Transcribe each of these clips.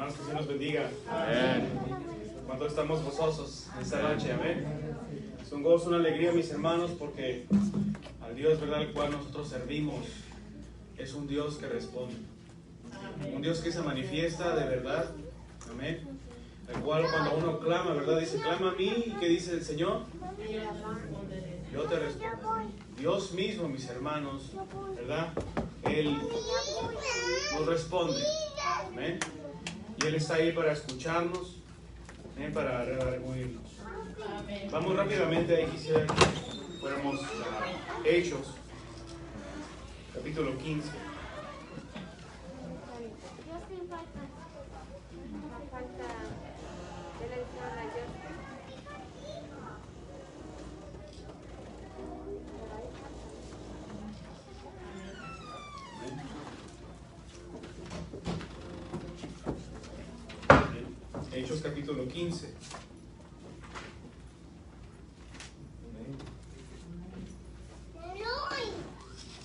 Hermanos, que Dios nos bendiga. Amén. ¿Cuántos estamos gozosos esta noche? Amén. Es un gozo, una alegría, mis hermanos, porque al Dios, ¿verdad?, al cual nosotros servimos, es un Dios que responde. Un Dios que se manifiesta de verdad. Amén. El cual cuando uno clama, ¿verdad?, dice, clama a mí. ¿Y qué dice el Señor? Yo te respondo. Dios mismo, mis hermanos, ¿verdad? Él nos responde. Amén. Y Él está ahí para escucharnos, para redarguirnos. Vamos rápidamente, ahí quisiera que fuéramos a Hechos, capítulo 15. Hechos capítulo 15.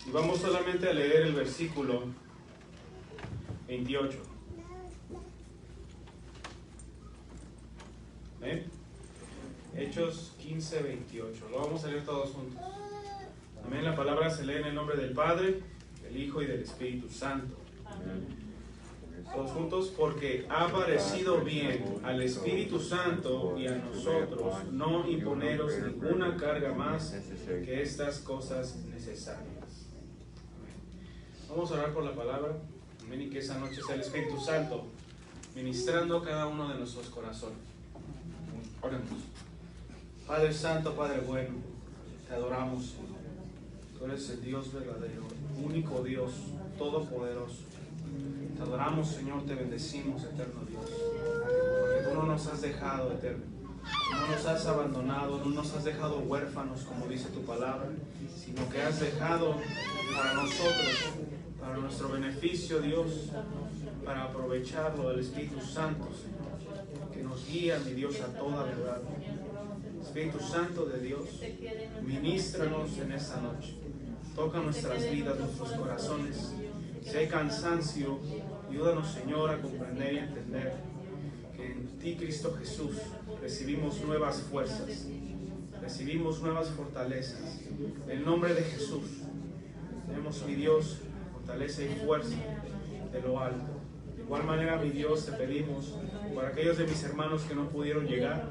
Y vamos solamente a leer el versículo 28. Hechos 15, 28. Lo vamos a leer todos juntos. Amén. La palabra se lee en el nombre del Padre, del Hijo y del Espíritu Santo. Amén. Todos juntos, porque ha parecido bien al Espíritu Santo y a nosotros no imponeros ninguna carga más que estas cosas necesarias. Amén. Vamos a orar por la palabra. Amén. Y que esa noche sea el Espíritu Santo ministrando cada uno de nuestros corazones. Oremos. Padre Santo, Padre bueno, te adoramos, Señor. Tú eres el Dios verdadero, único Dios, todopoderoso. Te adoramos, Señor, te bendecimos, eterno Dios, porque tú no nos has dejado, eterno, no nos has abandonado, no nos has dejado huérfanos, como dice tu palabra, sino que has dejado para nosotros, para nuestro beneficio, Dios, para aprovecharlo del Espíritu Santo, Señor, que nos guía, mi Dios, a toda verdad. Espíritu Santo de Dios, ministranos en esta noche, toca nuestras vidas, nuestros corazones. Si hay cansancio, ayúdanos, Señor, a comprender y entender que en ti, Cristo Jesús, recibimos nuevas fuerzas, recibimos nuevas fortalezas. En el nombre de Jesús, tenemos, mi Dios, fortaleza y fuerza de lo alto. De igual manera, mi Dios, te pedimos por aquellos de mis hermanos que no pudieron llegar.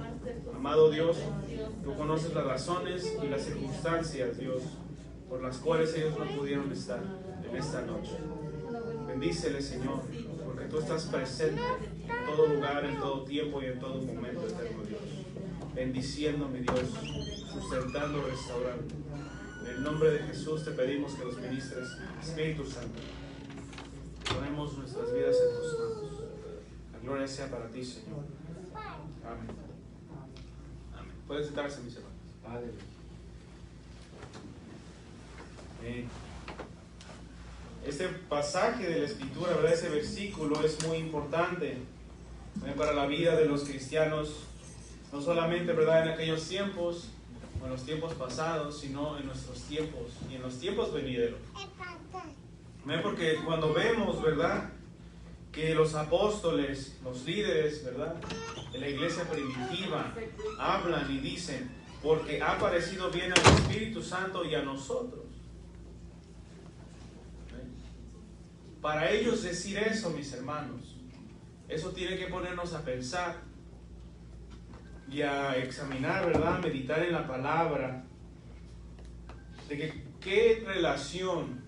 Amado Dios, tú conoces las razones y las circunstancias, Dios, por las cuales ellos no pudieron estar en esta noche. Bendícele, Señor, porque tú estás presente en todo lugar, en todo tiempo y en todo momento, eterno Dios. Bendiciendo, mi Dios, sustentando, restaurando. En el nombre de Jesús te pedimos que los ministres, Espíritu Santo. Ponemos nuestras vidas en tus manos. La gloria sea para ti, Señor. Amén. Amén. Pueden sentarse, mis hermanos. Padre. Amén. Este pasaje de la Escritura, ¿verdad? Ese versículo es muy importante para la vida de los cristianos, no solamente, ¿verdad?, en aquellos tiempos o en los tiempos pasados, sino en nuestros tiempos y en los tiempos venideros. Porque cuando vemos, ¿verdad?, que los apóstoles, los líderes, ¿verdad?, de la iglesia primitiva hablan y dicen, porque ha parecido bien al Espíritu Santo y a nosotros. Para ellos decir eso, mis hermanos, eso tiene que ponernos a pensar y a examinar, ¿verdad?, a meditar en la palabra, de que qué relación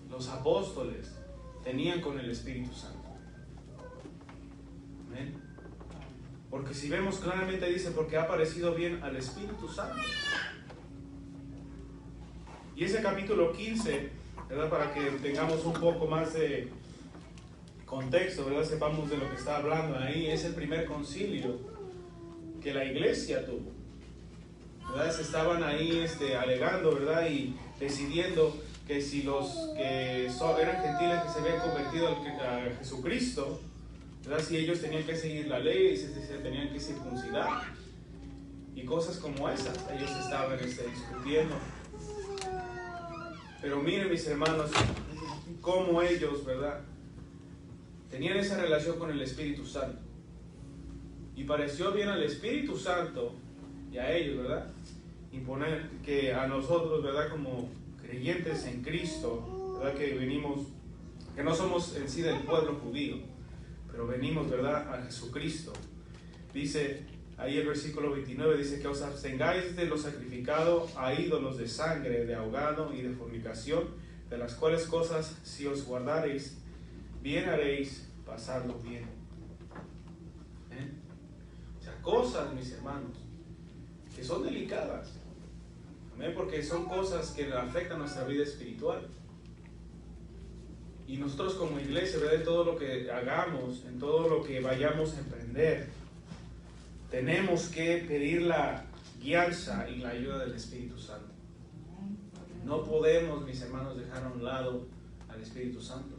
los apóstoles tenían con el Espíritu Santo. ¿Amén? Porque si vemos claramente dice, porque ha parecido bien al Espíritu Santo. Y ese capítulo 15, ¿verdad?, para que tengamos un poco más de contexto, ¿verdad?, sepamos de lo que está hablando ahí, es el primer concilio que la iglesia tuvo, ¿verdad? Se estaban ahí alegando, ¿verdad?, y decidiendo que si los que eran gentiles que se habían convertido a Jesucristo, ¿verdad?, si ellos tenían que seguir la ley, si se tenían que circuncidar y cosas como esas, ellos estaban discutiendo. Pero miren, mis hermanos, cómo ellos, ¿verdad?, tenían esa relación con el Espíritu Santo. Y pareció bien al Espíritu Santo y a ellos, ¿verdad?, imponer que a nosotros, ¿verdad?, como creyentes en Cristo, ¿verdad?, que venimos, que no somos en sí del pueblo judío, pero venimos, ¿verdad?, a Jesucristo. Dice ahí el versículo 29, dice que os abstengáis de lo sacrificado a ídolos de sangre, de ahogado y de fornicación, de las cuales cosas si os guardareis, bien haréis pasarlo bien. O sea, cosas, mis hermanos, que son delicadas. Amén, porque son cosas que afectan nuestra vida espiritual. Y nosotros como iglesia, ¿verdad?, en todo lo que hagamos, en todo lo que vayamos a emprender, tenemos que pedir la guianza y la ayuda del Espíritu Santo. No podemos, mis hermanos, dejar a un lado al Espíritu Santo,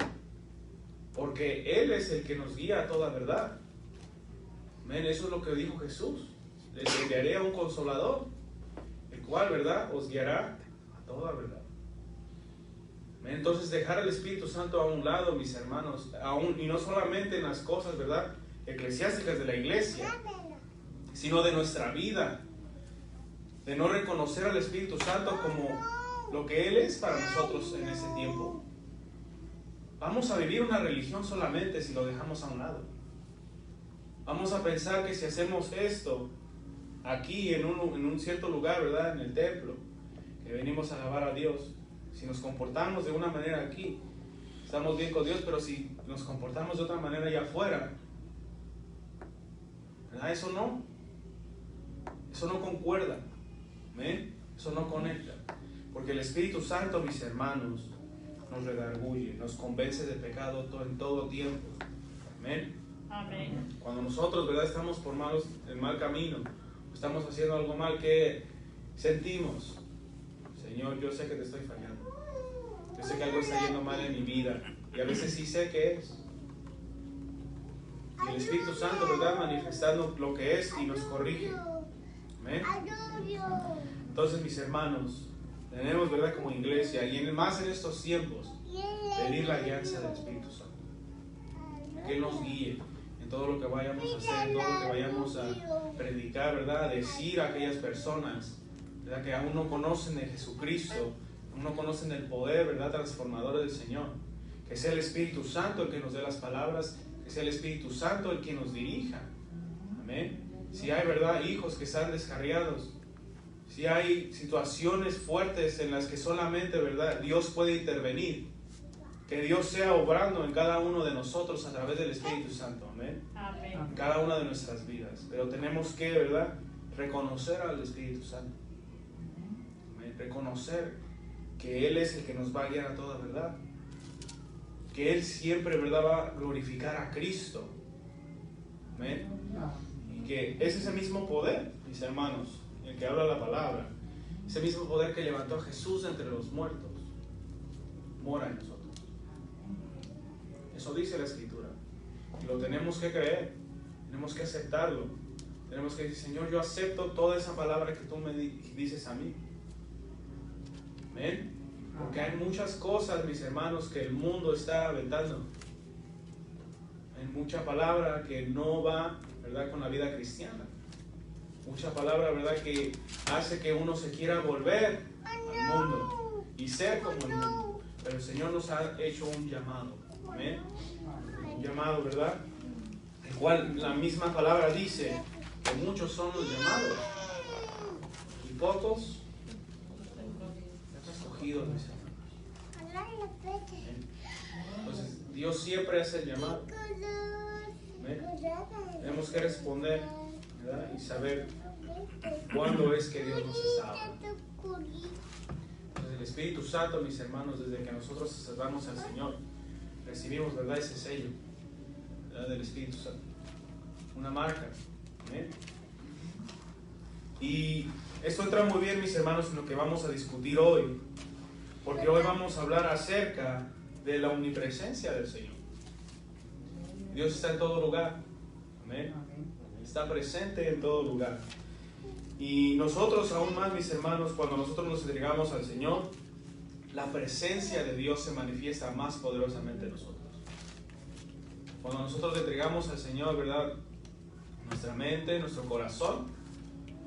porque Él es el que nos guía a toda verdad. Amén, eso es lo que dijo Jesús: les enviaré a un consolador, el cual, ¿verdad?, os guiará a toda verdad. Amén. Entonces, dejar al Espíritu Santo a un lado, mis hermanos, y no solamente en las cosas, ¿verdad?, eclesiásticas de la iglesia, sino de nuestra vida, de no reconocer al Espíritu Santo como lo que Él es para nosotros en ese tiempo. Vamos a vivir una religión solamente si lo dejamos a un lado. Vamos a pensar que si hacemos esto aquí en un cierto lugar, ¿verdad?, en el templo, que venimos a alabar a Dios, si nos comportamos de una manera aquí, estamos bien con Dios, pero si nos comportamos de otra manera allá afuera, ¿verdad?, eso no concuerda. ¿Amén? Eso no conecta. Porque el Espíritu Santo, mis hermanos, nos redarguye, nos convence de pecado en todo tiempo. Amén. Amén. Cuando nosotros, ¿verdad?, estamos por en mal camino, estamos haciendo algo mal, que sentimos: Señor, yo sé que te estoy fallando, yo sé que algo está yendo mal en mi vida, y a veces sí sé que es. Y el Espíritu Santo, ¿verdad?, manifestando lo que es y nos corrige. Amén. Entonces, mis hermanos, tenemos, ¿verdad?, como iglesia, y más en estos tiempos, pedir la guianza del Espíritu Santo, que Él nos guíe en todo lo que vayamos a hacer, en todo lo que vayamos a predicar, ¿verdad?, a decir a aquellas personas, ¿verdad?, que aún no conocen de Jesucristo, aún no conocen el poder, ¿verdad?, transformador del Señor. Que sea el Espíritu Santo el que nos dé las palabras, que sea el Espíritu Santo el que nos dirija. Amén. Si hay, ¿verdad?, hijos que están descarriados, si hay situaciones fuertes en las que solamente, ¿verdad?, Dios puede intervenir, que Dios sea obrando en cada uno de nosotros a través del Espíritu Santo. Amén. Amén. En cada una de nuestras vidas. Pero tenemos que, ¿verdad?, reconocer al Espíritu Santo. Amén. Reconocer que Él es el que nos va a guiar a toda verdad. Que Él siempre, ¿verdad?, va a glorificar a Cristo. Amén. Y que es ese mismo poder, mis hermanos, el que habla la palabra, ese mismo poder que levantó a Jesús entre los muertos, mora en nosotros. Eso dice la Escritura. Y lo tenemos que creer, tenemos que aceptarlo. Tenemos que decir: Señor, yo acepto toda esa palabra que tú me dices a mí. Amén. Porque hay muchas cosas, mis hermanos, que el mundo está aventando. Hay mucha palabra que no va, ¿verdad?, con la vida cristiana. Mucha palabra, ¿verdad?, que hace que uno se quiera volver al mundo y ser como el mundo. Pero el Señor nos ha hecho un llamado. Amén. Un llamado, ¿verdad?, el cual la misma palabra dice que muchos son los llamados y pocos escogidos, mis hermanos. Amén. Entonces, Dios siempre hace el llamado. Amén. Tenemos que responder, ¿verdad?, y saber cuándo es que Dios nos está hablando. Entonces, el Espíritu Santo, mis hermanos, desde que nosotros aceptamos al Señor, recibimos, ¿verdad?, ese sello, ¿verdad?, del Espíritu Santo, una marca. ¿Amén? Y esto entra muy bien, mis hermanos, en lo que vamos a discutir hoy, porque hoy vamos a hablar acerca de la omnipresencia del Señor. Dios está en todo lugar. Amén. Está presente en todo lugar. Y nosotros aún más, mis hermanos, cuando nosotros nos entregamos al Señor, la presencia de Dios se manifiesta más poderosamente en nosotros. cuando nosotros le entregamos al Señor, ¿verdad?, nuestra mente, nuestro corazón,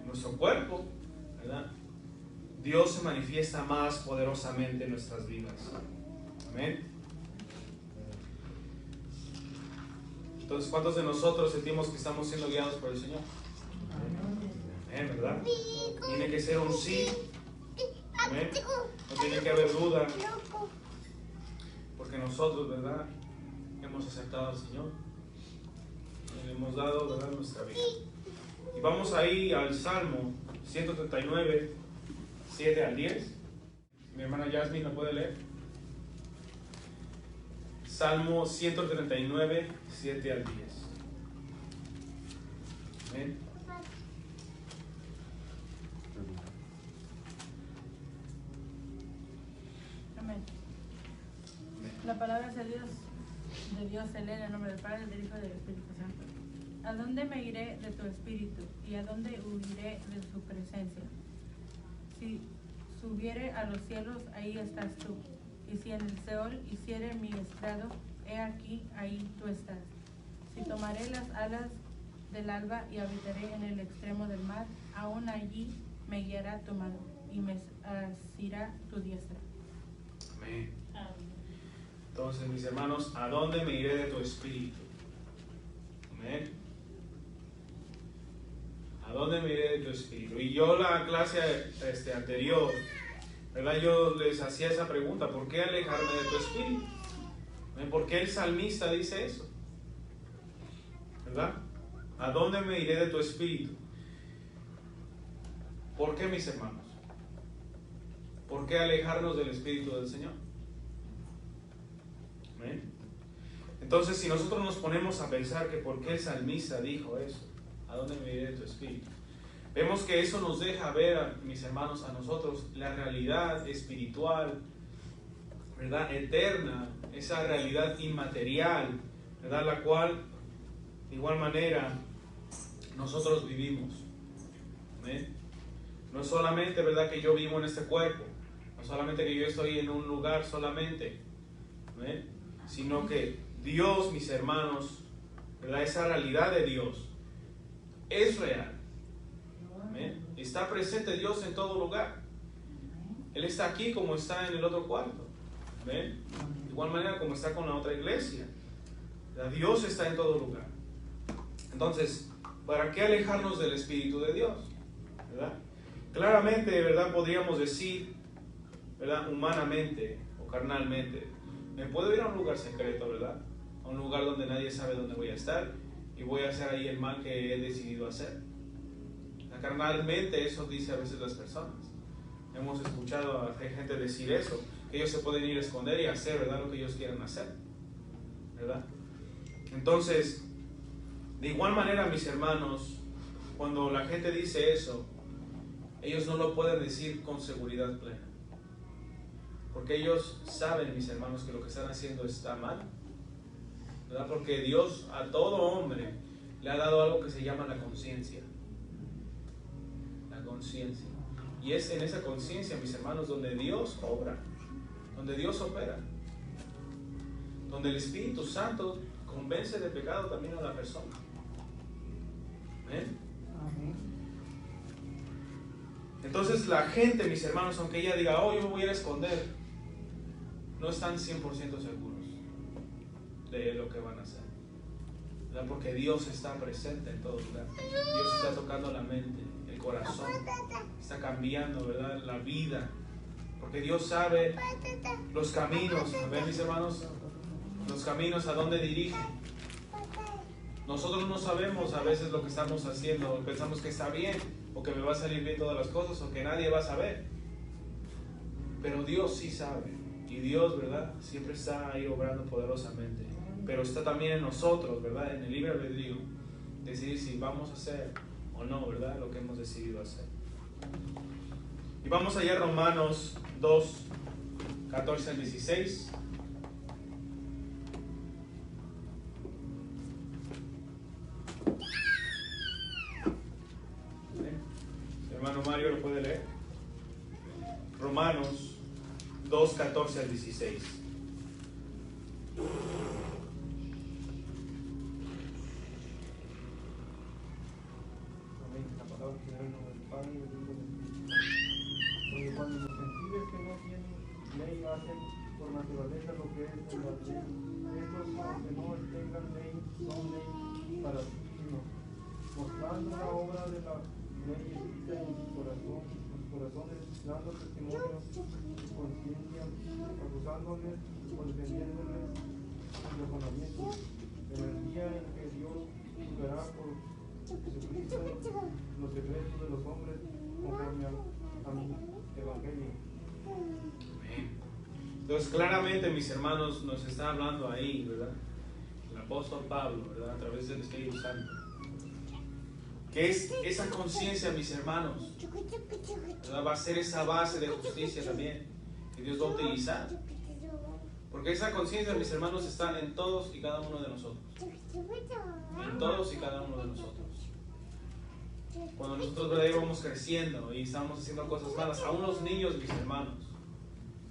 nuestro cuerpo, ¿verdad?, Dios se manifiesta más poderosamente en nuestras vidas. Amén. Entonces, ¿cuántos de nosotros sentimos que estamos siendo guiados por el Señor? Amén, ¿verdad? Tiene que ser un sí. Amén. No tiene que haber duda. Porque nosotros, ¿verdad?, hemos aceptado al Señor. Le hemos dado, ¿verdad?, nuestra vida. Y vamos ahí al Salmo 139, 7 al 10. Mi hermana Yasmin lo puede leer. Salmo 139, 7 al 10. Amén. Amén. La palabra de Dios se lee en el nombre del Padre, del Hijo y del Espíritu Santo. ¿A dónde me iré de tu espíritu? ¿Y a dónde huiré de su presencia? Si subiere a los cielos, ahí estás tú. Y si en el Seol hiciere mi estrado, he aquí, ahí tú estás. Si tomaré las alas del alba y habitaré en el extremo del mar, aún allí me guiará tu mano y me asirá tu diestra. Amén. Entonces, mis hermanos, ¿a dónde me iré de tu espíritu? Amén. ¿A dónde me iré de tu espíritu? Y yo la clase anterior, ¿verdad?, yo les hacía esa pregunta: ¿por qué alejarme de tu espíritu? ¿Por qué el salmista dice eso? ¿Verdad? ¿A dónde me iré de tu espíritu? ¿Por qué, mis hermanos? ¿Por qué alejarnos del espíritu del Señor? ¿Amén? Entonces, si nosotros nos ponemos a pensar que por qué el salmista dijo eso, ¿a dónde me iré de tu espíritu?, vemos que eso nos deja ver, mis hermanos, a nosotros la realidad espiritual, ¿verdad?, eterna, esa realidad inmaterial, ¿verdad?, la cual de igual manera nosotros vivimos. ¿Amén? No es solamente, ¿verdad?, que yo vivo en este cuerpo, no solamente que yo estoy en un lugar solamente, ¿amén?, sino que Dios, mis hermanos, ¿verdad?, esa realidad de Dios es real. ¿Amén? Está presente Dios en todo lugar. Él está aquí como está en el otro cuarto. ¿Amén? De igual manera como está con la otra iglesia. Dios está en todo lugar. Entonces, ¿para qué alejarnos del Espíritu de Dios? ¿Verdad? Claramente, ¿verdad?, podríamos decir, ¿verdad?, humanamente o carnalmente, me puedo ir a un lugar secreto, ¿verdad?, a un lugar donde nadie sabe dónde voy a estar y voy a hacer ahí el mal que he decidido hacer. Carnalmente eso dice a veces las personas. Hemos escuchado a gente decir eso, que ellos se pueden ir a esconder y hacer, ¿verdad?, lo que ellos quieran hacer, ¿verdad? Entonces, de igual manera, mis hermanos, cuando la gente dice eso, ellos no lo pueden decir con seguridad plena, porque ellos saben, mis hermanos, que lo que están haciendo está mal, ¿verdad? Porque Dios a todo hombre le ha dado algo que se llama la conciencia. La conciencia. Y es en esa conciencia, mis hermanos, donde Dios obra, donde Dios opera, donde el Espíritu Santo convence de pecado también a la persona. ¿Amén? Entonces la gente, mis hermanos, aunque ella diga, oh, yo me voy a ir a esconder, no están 100% seguros de lo que van a hacer, ¿verdad? Porque Dios está presente en todo lugar. Dios está tocando la mente, el corazón, está cambiando, ¿verdad?, la vida, porque Dios sabe los caminos. ¿Ven, mis hermanos? Los caminos a dónde dirigen. Nosotros no sabemos a veces lo que estamos haciendo, pensamos que está bien, o que me va a salir bien todas las cosas, o que nadie va a saber, pero Dios sí sabe, y Dios, ¿verdad?, siempre está ahí obrando poderosamente, pero está también en nosotros, ¿verdad?, en el libre albedrío, decidir si vamos a hacer o no, ¿verdad?, lo que hemos decidido hacer. Y vamos allá a Romanos 2, 14 al 16. Hermano Mario lo puede leer. Romanos 2, 14 al 16. hacen por naturaleza lo que es en la ley. Estos, aunque no tengan ley, son ley para sí mismos, mostrando la obra de la ley escrita en sus corazones, dando testimonio su conciencia, acusándoles o defendiéndoles sus razonamientos. En el día en que Dios juzgará por Jesucristo los secretos de los hombres conforme a mi evangelio. Amén. Entonces, claramente, mis hermanos, nos está hablando ahí, ¿verdad? El apóstol Pablo, ¿verdad? A través del Espíritu Santo. Que es esa conciencia, mis hermanos, ¿verdad? Va a ser esa base de justicia también que Dios va a utilizar. Porque esa conciencia, mis hermanos, está en todos y cada uno de nosotros. En todos y cada uno de nosotros. Cuando nosotros, ¿verdad?, íbamos creciendo y estábamos haciendo cosas malas, aún los niños, mis hermanos,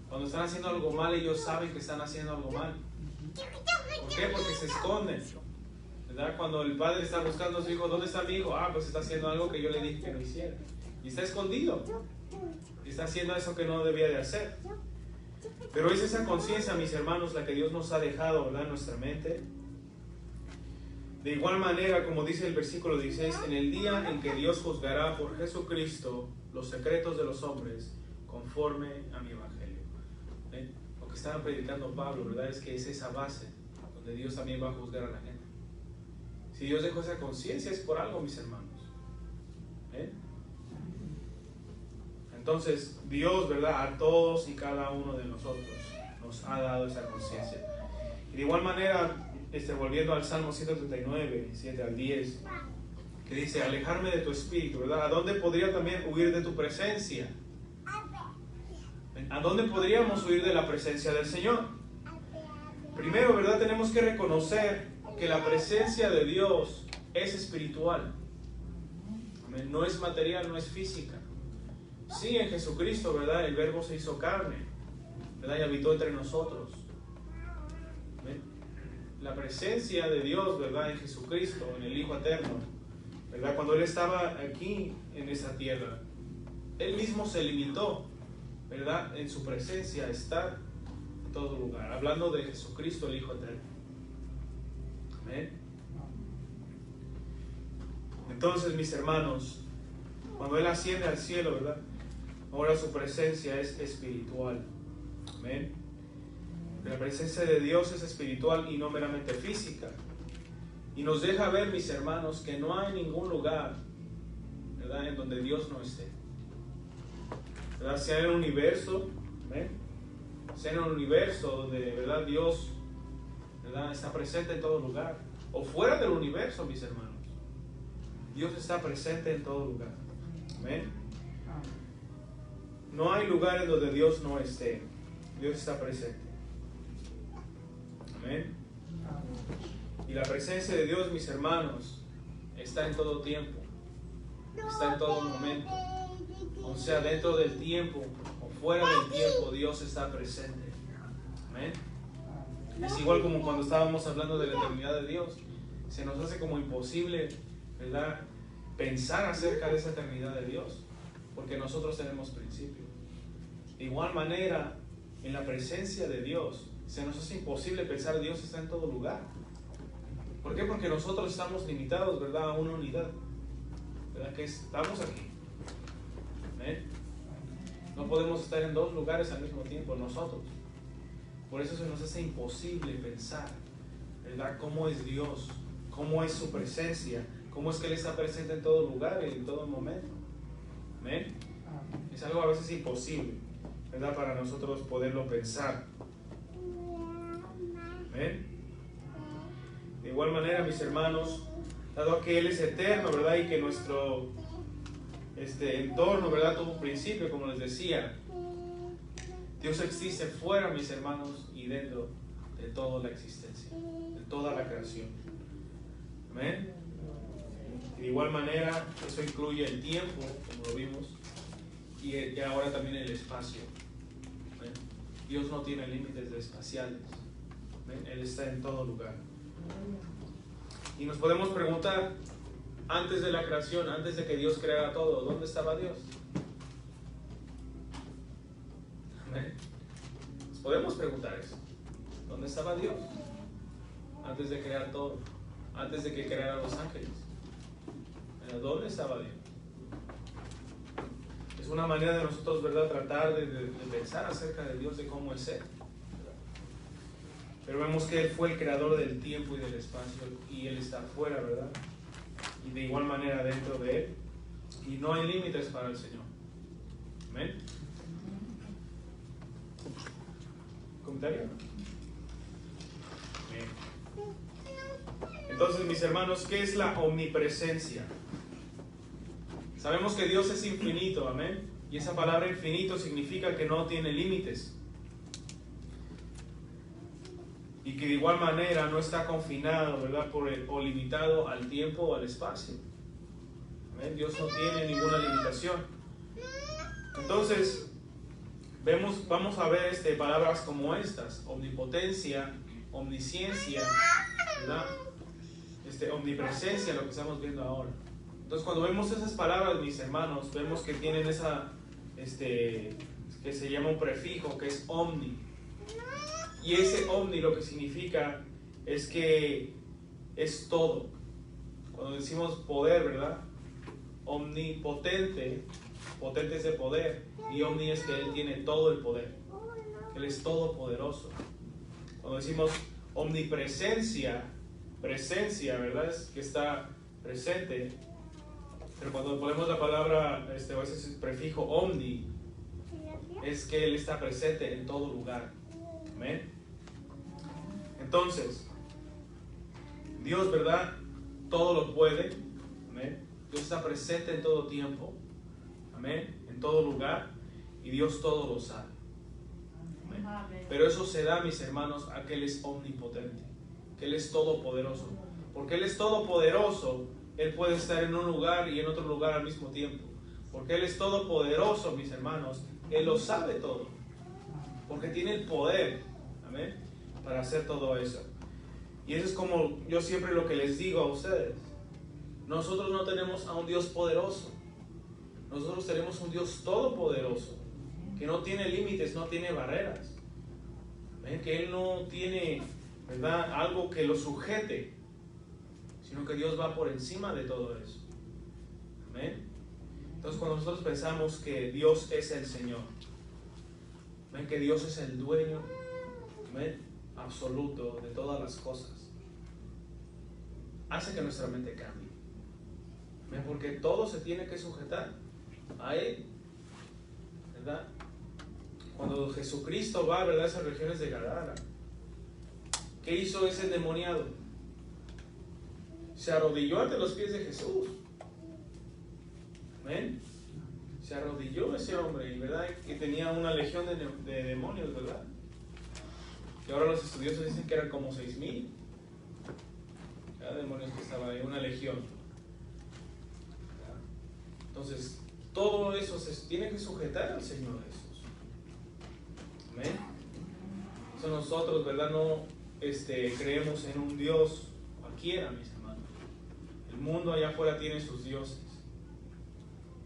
cuando están haciendo algo mal, ellos saben que están haciendo algo mal. ¿Por qué? Porque se esconden, ¿verdad? Cuando el padre está buscando a su hijo, ¿dónde está mi hijo? Ah, pues está haciendo algo que yo le dije que no hiciera. Y está escondido. Y está haciendo eso que no debía de hacer. Pero es esa conciencia, mis hermanos, la que Dios nos ha dejado, ¿verdad?, en nuestra mente. De igual manera, como dice el versículo 16, en el día en que Dios juzgará por Jesucristo los secretos de los hombres conforme a mi evangelio. Lo que estaba predicando Pablo, ¿verdad?, es que es esa base donde Dios también va a juzgar a la gente. Si Dios dejó esa conciencia es por algo, mis hermanos. Entonces, Dios, ¿verdad?, a todos y cada uno de nosotros nos ha dado esa conciencia. Y de igual manera, volviendo al Salmo 139, 7 al 10, que dice, alejarme de tu espíritu, ¿verdad? ¿A dónde podría también huir de tu presencia? ¿A dónde podríamos huir de la presencia del Señor? Primero, ¿verdad?, tenemos que reconocer que la presencia de Dios es espiritual. Amén. No es material, no es física. Sí, en Jesucristo, ¿verdad?, el Verbo se hizo carne, ¿verdad?, y habitó entre nosotros. Amén. La presencia de Dios, ¿verdad?, en Jesucristo, en el Hijo Eterno, ¿verdad?, cuando Él estaba aquí en esa tierra, Él mismo se limitó, ¿verdad?, en su presencia a estar en todo lugar. Hablando de Jesucristo, el Hijo Eterno. Amén. Entonces, mis hermanos, cuando Él asciende al cielo, ¿verdad?, ahora su presencia es espiritual. Amén. La presencia de Dios es espiritual y no meramente física. Y nos deja ver, mis hermanos, que no hay ningún lugar, ¿verdad?, en donde Dios no esté. ¿Verdad? Sea en el universo, ¿amén?, sea en el universo donde, ¿verdad?, Dios, ¿verdad?, está presente en todo lugar. O fuera del universo, mis hermanos. Dios está presente en todo lugar. Amén. No hay lugar en donde Dios no esté. Dios está presente. Amén. Y la presencia de Dios, mis hermanos, está en todo tiempo. Está en todo momento. O sea, dentro del tiempo o fuera del tiempo, Dios está presente. Amén. Es igual como cuando estábamos hablando de la eternidad de Dios. Se nos hace como imposible, ¿verdad?, pensar acerca de esa eternidad de Dios, porque nosotros tenemos principio. De igual manera, en la presencia de Dios, se nos hace imposible pensar que Dios está en todo lugar. ¿Por qué? Porque nosotros estamos limitados, ¿verdad?, a una unidad, ¿verdad?, que estamos aquí. ¿Eh? No podemos estar en dos lugares al mismo tiempo nosotros. Por eso se nos hace imposible pensar, ¿verdad?, cómo es Dios, cómo es su presencia, cómo es que Él está presente en todo lugar y en todo momento. ¿Amén? Es algo a veces imposible, ¿verdad?, para nosotros poderlo pensar. ¿Amén? De igual manera, mis hermanos, dado que Él es eterno, ¿verdad?, y que nuestro entorno, ¿verdad?, tuvo un principio, como les decía, Dios existe fuera, mis hermanos, y dentro de toda la existencia, de toda la creación. Amén. Y de igual manera, eso incluye el tiempo, como lo vimos, y ahora también el espacio. ¿Amén? Dios no tiene límites espaciales. ¿Amén? Él está en todo lugar. Y nos podemos preguntar, antes de la creación, antes de que Dios creara todo, ¿dónde estaba Dios? ¿Amén? podemos preguntar eso. ¿Dónde estaba Dios? Antes de crear todo, antes de que creara los ángeles. ¿Dónde estaba Dios? Es una manera de nosotros, ¿verdad?, tratar de pensar acerca de Dios, de cómo es Él. Pero vemos que Él fue el creador del tiempo y del espacio, y Él está fuera, ¿verdad? Y de igual manera dentro de Él. Y no hay límites para el Señor. ¿Amén? ¿Comentario? Amén. Entonces, mis hermanos, ¿qué es la omnipresencia? Sabemos que Dios es infinito, amén. Y esa palabra infinito significa que no tiene límites. Y que de igual manera no está confinado, ¿verdad?, o limitado al tiempo o al espacio. Amén. Dios no tiene ninguna limitación. Entonces, vamos a ver palabras como estas: omnipotencia, omnisciencia, ¿verdad? Omnipresencia, lo que estamos viendo ahora. Entonces, cuando vemos esas palabras, mis hermanos, vemos que tienen que se llama un prefijo, que es omni. Y ese omni lo que significa es que es todo. Cuando decimos poder, ¿verdad? Omnipotente, potente es de poder, y omni es que Él tiene todo el poder. Él es todopoderoso. Cuando decimos omnipresencia, presencia, ¿verdad?, es que está presente. Pero cuando ponemos la palabra, a veces el prefijo omni, es que Él está presente en todo lugar. Amén. Entonces, Dios, ¿verdad?, todo lo puede. Amén. Dios está presente en todo tiempo. Amén. En todo lugar. Y Dios todo lo sabe. Amén. Pero eso se da, mis hermanos, a que Él es omnipotente, que Él es todopoderoso. Porque Él es todopoderoso, Él puede estar en un lugar y en otro lugar al mismo tiempo. Porque Él es todopoderoso, mis hermanos. Él lo sabe todo. Porque tiene el poder, amén, para hacer todo eso. Y eso es como yo siempre lo que les digo a ustedes. Nosotros no tenemos a un Dios poderoso. Nosotros tenemos un Dios todopoderoso, que no tiene límites, no tiene barreras. ¿Ven? Que Él no tiene, ¿verdad?, algo que lo sujete, sino que Dios va por encima de todo eso. Amén. Entonces, cuando nosotros pensamos que Dios es el Señor, ven que Dios es el dueño, amén, absoluto de todas las cosas, hace que nuestra mente cambie. ¿Ven? Porque todo se tiene que sujetar a Él, ¿verdad? Cuando Jesucristo va, ¿verdad?, a esas regiones de Gadara, ¿qué hizo ese endemoniado? Se arrodilló ante los pies de Jesús. Amén. Se arrodilló ese hombre, y verdad que tenía una legión de demonios, ¿verdad? Y ahora los estudiosos dicen que eran como 6,000 demonios que estaban ahí, una legión. Entonces, todo eso se tiene que sujetar al Señor Jesús. Amén. Entonces nosotros, ¿verdad?, no creemos en un Dios cualquiera, mis hermanos. El mundo allá afuera tiene sus dioses,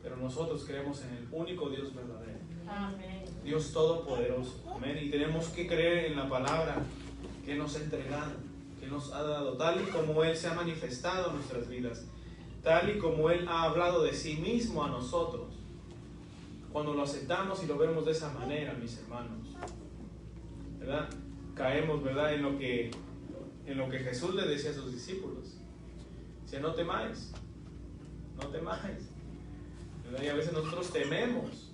pero nosotros creemos en el único Dios verdadero. Amén. Dios todopoderoso. Amén. Y tenemos que creer en la palabra que nos ha entregado, que nos ha dado, tal y como Él se ha manifestado en nuestras vidas, tal y como Él ha hablado de sí mismo a nosotros. Cuando lo aceptamos y lo vemos de esa manera, mis hermanos, ¿verdad?, caemos, ¿verdad?, en lo que Jesús le decía a sus discípulos. Decía: no temáis, no temáis. ¿Verdad? Y a veces nosotros tememos,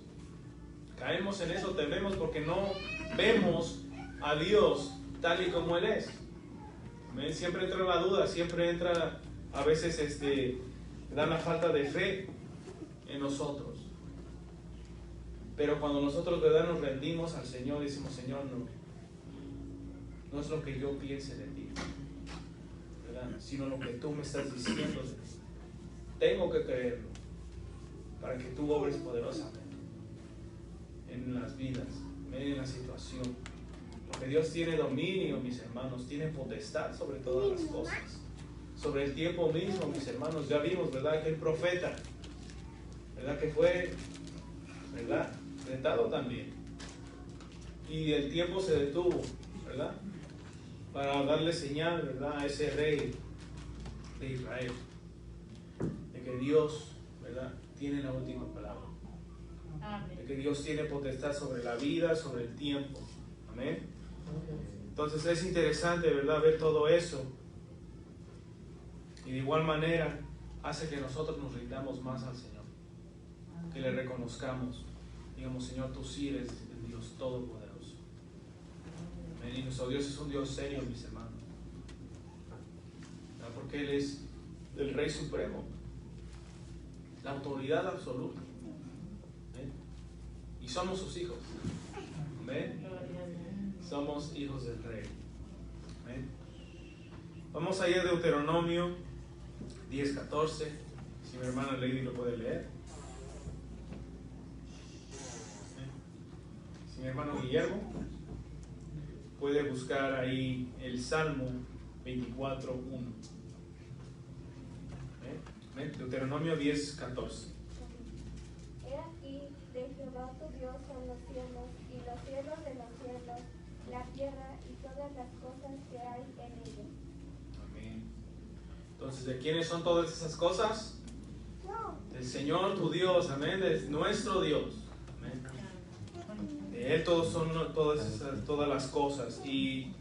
caemos en eso, tememos porque no vemos a Dios tal y como Él es. ¿Amén? Siempre entra la duda, siempre entra a veces la falta de fe en nosotros. Pero cuando nosotros, ¿verdad?, nos rendimos al Señor, decimos: Señor, no es lo que yo piense de ti, ¿verdad?, sino lo que tú me estás diciendo de ti. Tengo que creerlo para que tú obres poderosamente en las vidas, en la situación. Porque Dios tiene dominio, mis hermanos, tiene potestad sobre todas las cosas, sobre el tiempo mismo, mis hermanos. Ya vimos, ¿verdad?, que el profeta, ¿verdad?, que fue, ¿verdad?, tentado también. y el tiempo se detuvo, ¿verdad? Para darle señal, ¿verdad? A ese rey de Israel, de que Dios, ¿verdad? Tiene la última palabra. De que Dios tiene potestad sobre la vida, sobre el tiempo. Amén. Entonces es interesante, ¿verdad? Ver todo eso. Y de igual manera hace que nosotros nos rindamos más al Señor. Que le reconozcamos. Digamos, Señor, tú sí eres el Dios Todopoderoso. Amén. Y nuestro Dios es un Dios serio, mis hermanos. ¿Verdad? Porque Él es el Rey Supremo. La autoridad absoluta. ¿Amén? Y somos sus hijos. ¿Amén? Somos hijos del Rey. ¿Amén? Vamos a ir a Deuteronomio 10:14. Si mi hermana Lady lo puede leer. Si mi hermano Guillermo puede buscar ahí el Salmo 24:1. Deuteronomio 10:14. He aquí, de Jehová tu Dios son los cielos, y los cielos de los cielos, la tierra y todas las cosas que hay en ellos. Amén. Entonces, ¿de quiénes son todas esas cosas? Del Señor tu Dios, amén, de nuestro Dios. Amén. De Él todos son todas las cosas. Y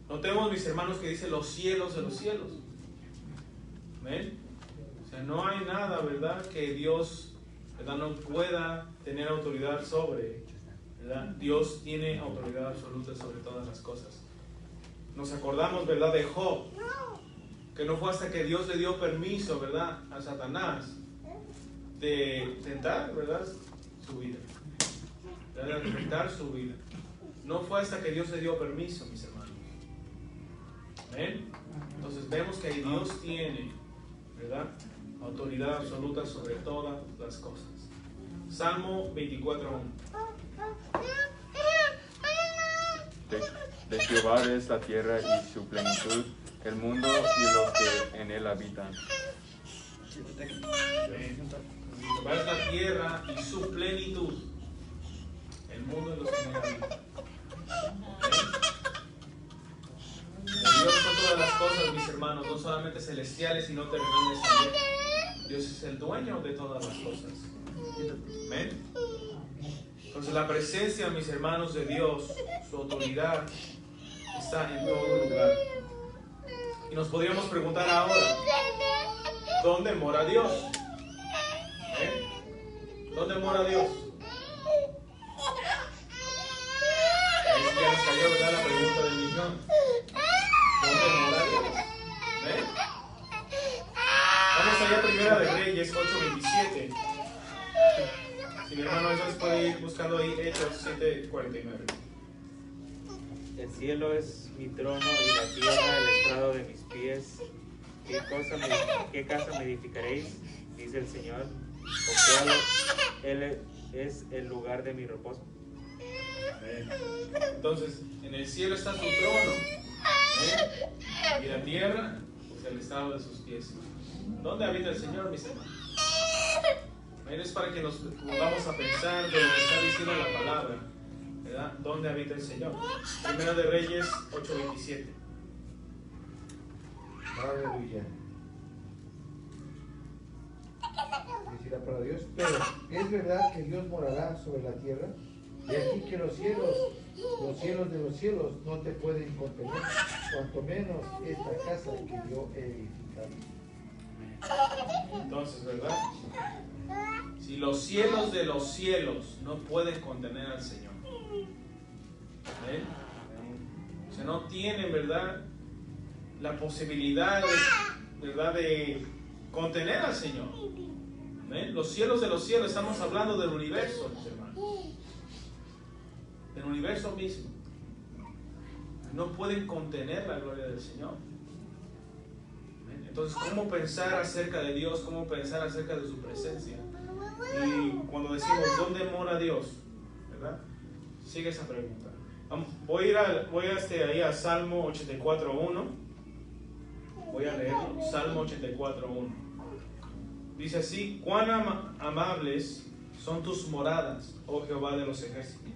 notemos, mis hermanos, que dice los cielos de los cielos. Amén. O sea, no hay nada, ¿verdad?, que Dios, ¿verdad?, no pueda tener autoridad sobre, ¿verdad? Dios tiene autoridad absoluta sobre todas las cosas. Nos acordamos, ¿verdad?, de Job, que no fue hasta que Dios le dio permiso, ¿verdad?, a Satanás de tentar, ¿verdad?, su vida, ¿verdad?, de tentar su vida. No fue hasta que Dios le dio permiso, mis hermanos. ¿Amén? Entonces vemos que Dios tiene, ¿verdad?, autoridad absoluta sobre todas las cosas. Salmo 24:1. De Jehová es la tierra y su plenitud, el mundo y los que en él habitan. Jehová es la tierra y su plenitud, el mundo y los que en él habitan. De Dios son todas las cosas, mis hermanos, no solamente celestiales, sino terrenales también. Dios es el dueño de todas las cosas. Amén. Entonces la presencia, mis hermanos, de Dios, su autoridad, está en todo lugar. Y nos podríamos preguntar ahora, ¿dónde mora Dios? ¿Dónde mora Dios? Ahí sí ya nos cayó, ¿verdad?, la pregunta del millón. ¿Dónde mora Dios? Vamos allá a Primera de Reyes 8:27. Si mi hermano Isaac puede ir buscando ahí Hechos 7:49. El cielo es mi trono y la tierra el estrado de mis pies. ¿Qué casa me edificaréis? Dice el Señor. ¿O cuál Él es el lugar de mi reposo? Entonces, en el cielo está su trono. Y la tierra es el estrado de sus pies. ¿Dónde habita el Señor, mis hermanos? Es para que nos pongamos a pensar de lo que está diciendo la palabra, ¿verdad? ¿Dónde habita el Señor? Primera de Reyes 8:27. Aleluya. Dice la palabra de Dios, pero es verdad que Dios morará sobre la tierra, y aquí que los cielos de los cielos no te pueden contener, cuanto menos esta casa que yo he edificado. Entonces, ¿verdad? Si los cielos de los cielos no pueden contener al Señor, ¿eh? O sea, no tienen, ¿verdad?, la posibilidad, ¿verdad?, de contener al Señor. ¿Eh? Los cielos de los cielos, estamos hablando del universo, mis hermanos, del universo mismo. No pueden contener la gloria del Señor. Entonces, ¿cómo pensar acerca de Dios? ¿Cómo pensar acerca de su presencia? Y cuando decimos, ¿dónde mora Dios? ¿Verdad? Sigue esa pregunta. Voy ahí a Salmo 84:1. Voy a leerlo. Salmo 84:1. Dice así: cuán amables son tus moradas, oh Jehová de los ejércitos.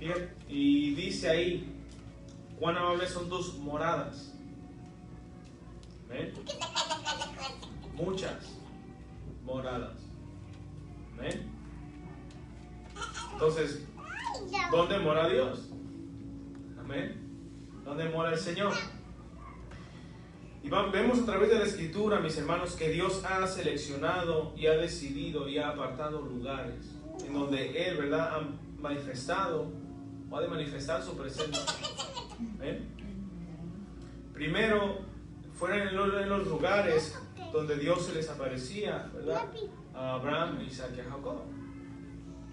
Fíjate, y dice ahí, cuán amables son tus moradas. ¿Amén? Muchas moradas. ¿Amén? Entonces, ¿dónde mora Dios? Amén. ¿Dónde mora el Señor? Y vemos a través de la Escritura, mis hermanos, que Dios ha seleccionado y ha decidido y ha apartado lugares en donde Él, ¿verdad?, ha manifestado o ha de manifestar su presencia. ¿Amén? Primero, fueron en los lugares donde Dios se les aparecía, ¿verdad?, a Abraham, Isaac y a Jacob.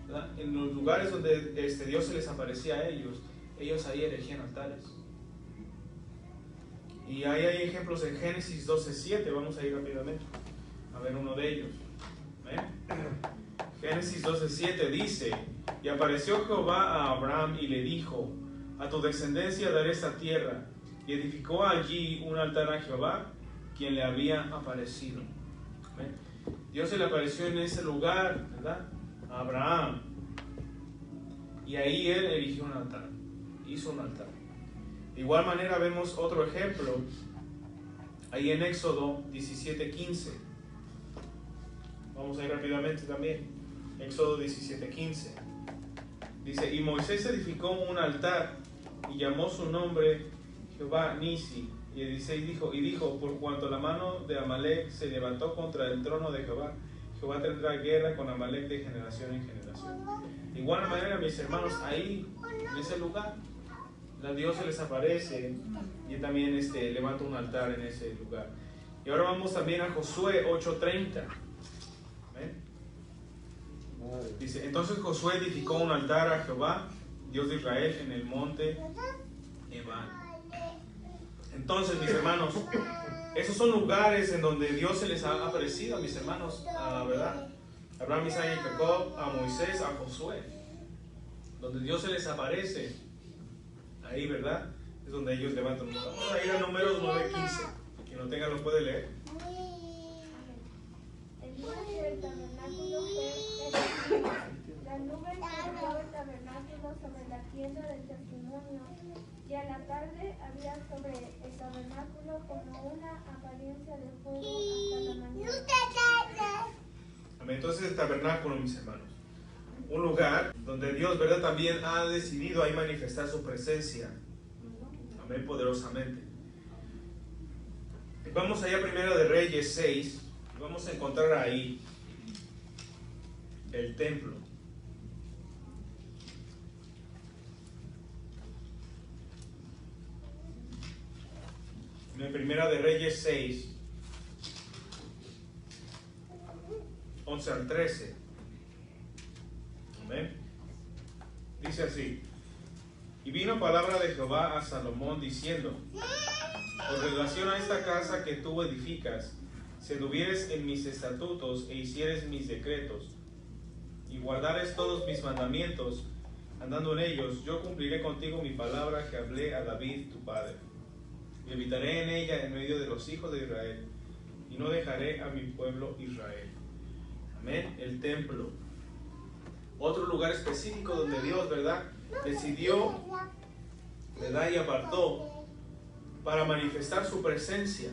¿Verdad? En los lugares donde Dios se les aparecía a ellos ahí erigían altares. Y ahí hay ejemplos en Génesis 12:7. Vamos a ir rápidamente a ver uno de ellos. ¿Ven? Génesis 12:7 dice: y apareció Jehová a Abraham y le dijo: a tu descendencia daré esta tierra. Y edificó allí un altar a Jehová, quien le había aparecido. ¿Ven? Dios se le apareció en ese lugar, ¿verdad?, a Abraham. Y ahí él erigió un altar, hizo un altar. De igual manera vemos otro ejemplo ahí en Éxodo 17:15. Vamos a ir rápidamente también. Éxodo 17:15. Dice: y Moisés edificó un altar y llamó su nombre Jehová Nisi. Y el 16 dijo: por cuanto la mano de Amalek se levantó contra el trono de Jehová, Jehová tendrá guerra con Amalek de generación en generación. De igual manera, mis hermanos, ahí en ese lugar, Dios se les aparece y también levanta un altar en ese lugar. Y ahora vamos también a Josué 8:30. Dice: entonces Josué edificó un altar a Jehová, Dios de Israel, en el monte Ebal. Entonces, mis hermanos, esos son lugares en donde Dios se les ha aparecido, mis hermanos, ¿verdad? Abraham, Isaac y Jacob, a Moisés, a Josué, donde Dios se les aparece. Ahí, ¿verdad?, es donde ellos levantan. Vamos a ir a Números 9:15. Quien lo tenga lo puede leer. El día del tabernáculo fue la nube que cubrió el tabernáculo sobre la tienda del testimonio, y a la tarde había sobre el tabernáculo como una apariencia de fuego hasta la mañana. Amén. Entonces el tabernáculo, mis hermanos, un lugar donde Dios, ¿verdad?, también ha decidido ahí manifestar su presencia. Amén, poderosamente. Vamos allá primero de Reyes 6. Vamos a encontrar ahí el templo. En primera de Reyes 6, 11 al 13. Amén. Dice así: y vino palabra de Jehová a Salomón diciendo: con relación a esta casa que tú edificas, si anduvieres en mis estatutos e hicieres mis decretos, y guardares todos mis mandamientos, andando en ellos, yo cumpliré contigo mi palabra que hablé a David tu padre. Y habitaré en ella en medio de los hijos de Israel, y no dejaré a mi pueblo Israel. Amén. El templo. Otro lugar específico donde Dios, ¿verdad?, decidió, ¿verdad?, y apartó para manifestar su presencia.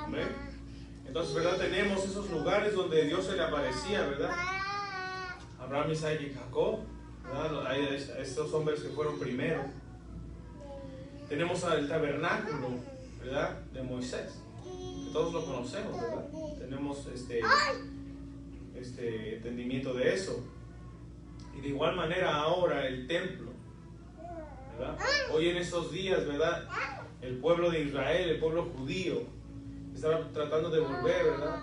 Amén. Entonces, ¿verdad?, tenemos esos lugares donde Dios se le aparecía, ¿verdad? Abraham, Isaac y Jacob, ¿verdad?, hay estos hombres que fueron primero. Tenemos el tabernáculo, ¿verdad?, de Moisés, que todos lo conocemos, ¿verdad? Tenemos entendimiento de eso. Y de igual manera ahora el templo, ¿verdad? Hoy en esos días, ¿verdad?, el pueblo de Israel, el pueblo judío, está tratando de volver, ¿verdad?,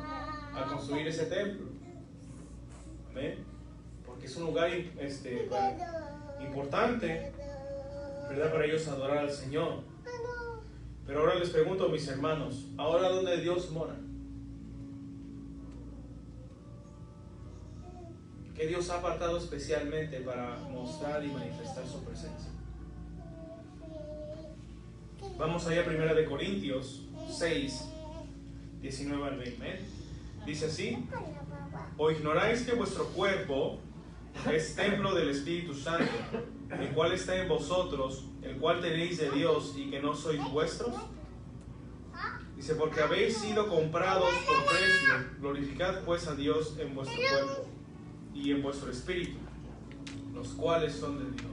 a construir ese templo. Amén. Porque es un lugar importante, ¿verdad?, para ellos adorar al Señor. Pero ahora les pregunto, mis hermanos, ¿ahora dónde Dios mora? ¿Qué Dios ha apartado especialmente para mostrar y manifestar su presencia? Vamos allá a 1 Corintios 6, 19 al 20. Dice así: ¿o ignoráis que vuestro cuerpo es templo del Espíritu Santo, el cual está en vosotros, el cual tenéis de Dios y que no sois vuestros. Dice, porque habéis sido comprados por precio, glorificad pues a Dios en vuestro cuerpo y en vuestro espíritu, los cuales son de Dios.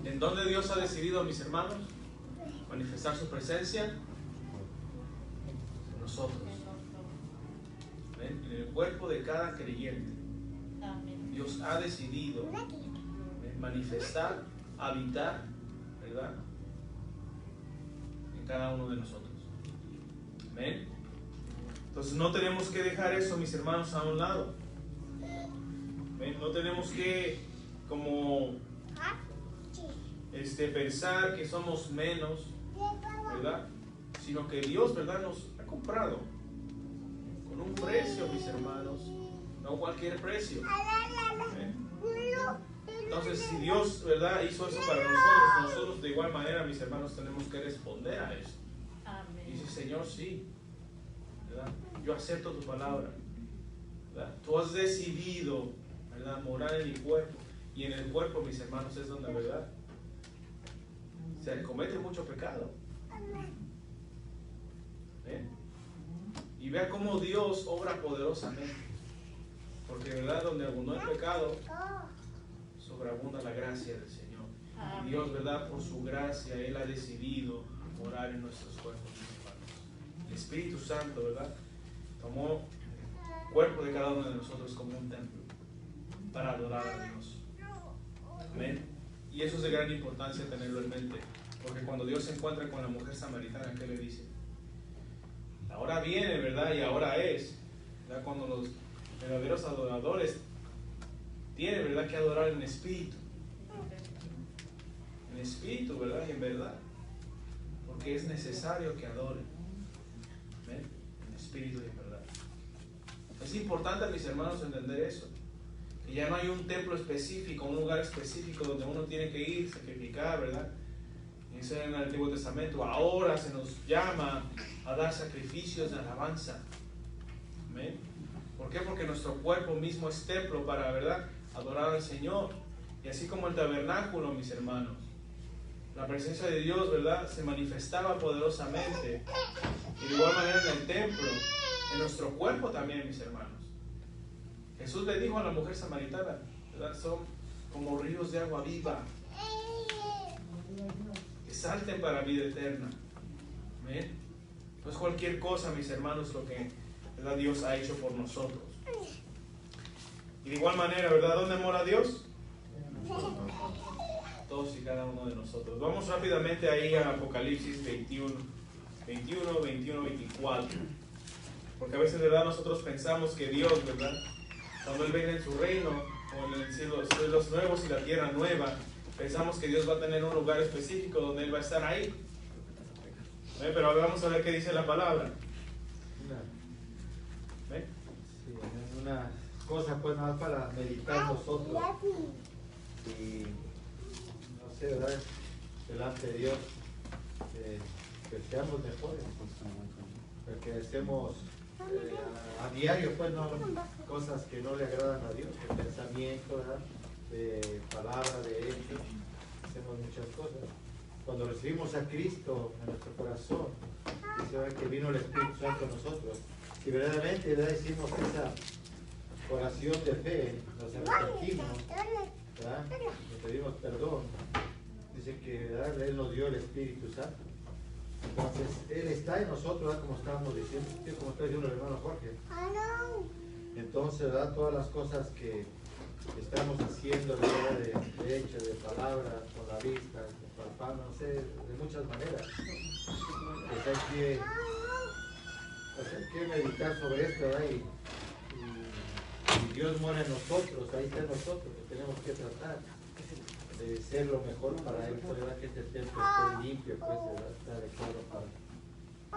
¿En dónde Dios ha decidido, mis hermanos, manifestar su presencia? En nosotros. ¿Ven? En el cuerpo de cada creyente. Dios ha decidido manifestar, habitar, ¿verdad?, en cada uno de nosotros. ¿Ven? Entonces no tenemos que dejar eso, mis hermanos, a un lado. ¿Ven? No tenemos que como pensar que somos menos, ¿verdad? Sino que Dios, ¿verdad?, nos ha comprado con un precio, mis hermanos, no cualquier precio. ¿Ven? Entonces, si Dios, ¿verdad?, hizo eso para nosotros de igual manera, mis hermanos, tenemos que responder a eso. Y dice, Señor, sí, ¿verdad?, yo acepto tu palabra, ¿verdad? Tú has decidido, ¿verdad?, morar en mi cuerpo. Y en el cuerpo, mis hermanos, es donde, ¿verdad?, se comete mucho pecado. ¿Ven? Y vea cómo Dios obra poderosamente. Porque, ¿verdad?, donde abundó el pecado, sobreabunda la gracia del Señor. Y Dios, ¿verdad?, por su gracia, Él ha decidido morar en nuestros cuerpos, mis hermanos. El Espíritu Santo, ¿verdad?, tomó el cuerpo de cada uno de nosotros como un templo para adorar a Dios. Amén. Y eso es de gran importancia tenerlo en mente, porque cuando Dios se encuentra con la mujer samaritana, ¿qué le dice? Ahora viene, ¿verdad?, y ahora es, ¿verdad?, cuando los verdaderos adoradores tienen, ¿verdad?, que adorar en espíritu, ¿verdad?, y en verdad, porque es necesario que adoren, ¿ven?, en espíritu y en verdad. Es importante, mis hermanos, entender eso. Que ya no hay un templo específico, un lugar específico donde uno tiene que ir, sacrificar, ¿verdad? Eso era en el Antiguo Testamento. Ahora se nos llama a dar sacrificios de alabanza. ¿Amén? ¿Por qué? Porque nuestro cuerpo mismo es templo para, ¿verdad?, adorar al Señor. Y así como el tabernáculo, mis hermanos, la presencia de Dios, ¿verdad?, se manifestaba poderosamente. Y de igual manera en el templo, en nuestro cuerpo también, mis hermanos. Jesús le dijo a la mujer samaritana, ¿verdad?, son como ríos de agua viva que salten para vida eterna. ¿Ven? No es cualquier cosa, mis hermanos, lo que, ¿verdad?, Dios ha hecho por nosotros. Y de igual manera, ¿verdad?, ¿dónde mora Dios? Todos y cada uno de nosotros. Vamos rápidamente ahí a Apocalipsis 21, 24. Porque a veces, ¿verdad?, nosotros pensamos que Dios, ¿verdad?, cuando Él venga en su reino, o en el cielo, los cielos nuevos y la tierra nueva, pensamos que Dios va a tener un lugar específico donde Él va a estar ahí. ¿Ven? Pero ahora vamos a ver qué dice la palabra. ¿Ven? Sí, una cosa pues nada más para meditar nosotros. Y no sé, ¿verdad?, delante de Dios, que seamos mejores, porque hacemos a diario pues no cosas que no le agradan a Dios, de pensamiento, ¿verdad?, de palabra, de hecho, hacemos muchas cosas. Cuando recibimos a Cristo en nuestro corazón, dice, ¿verdad?, que vino el Espíritu Santo a nosotros, si verdaderamente, ¿verdad?, hicimos esa oración de fe, nos arrepentimos, ¿verdad?, le pedimos perdón, dice que, ¿verdad?, Él nos dio el Espíritu Santo. Entonces, Él está en nosotros, ¿verdad?, como estábamos diciendo, como está diciendo el hermano Jorge. Entonces, ¿verdad?, todas las cosas que estamos haciendo, ¿verdad?, de hecho, de palabra, con la vista, palpando, no sé, de muchas maneras. Pues hay que meditar sobre esto, ¿verdad? Y Dios mora en nosotros, ahí está en nosotros, que tenemos que tratar de ser lo mejor para Él, pues, ¿verdad?, que este templo esté limpio, pues, ¿verdad?, está adecuado para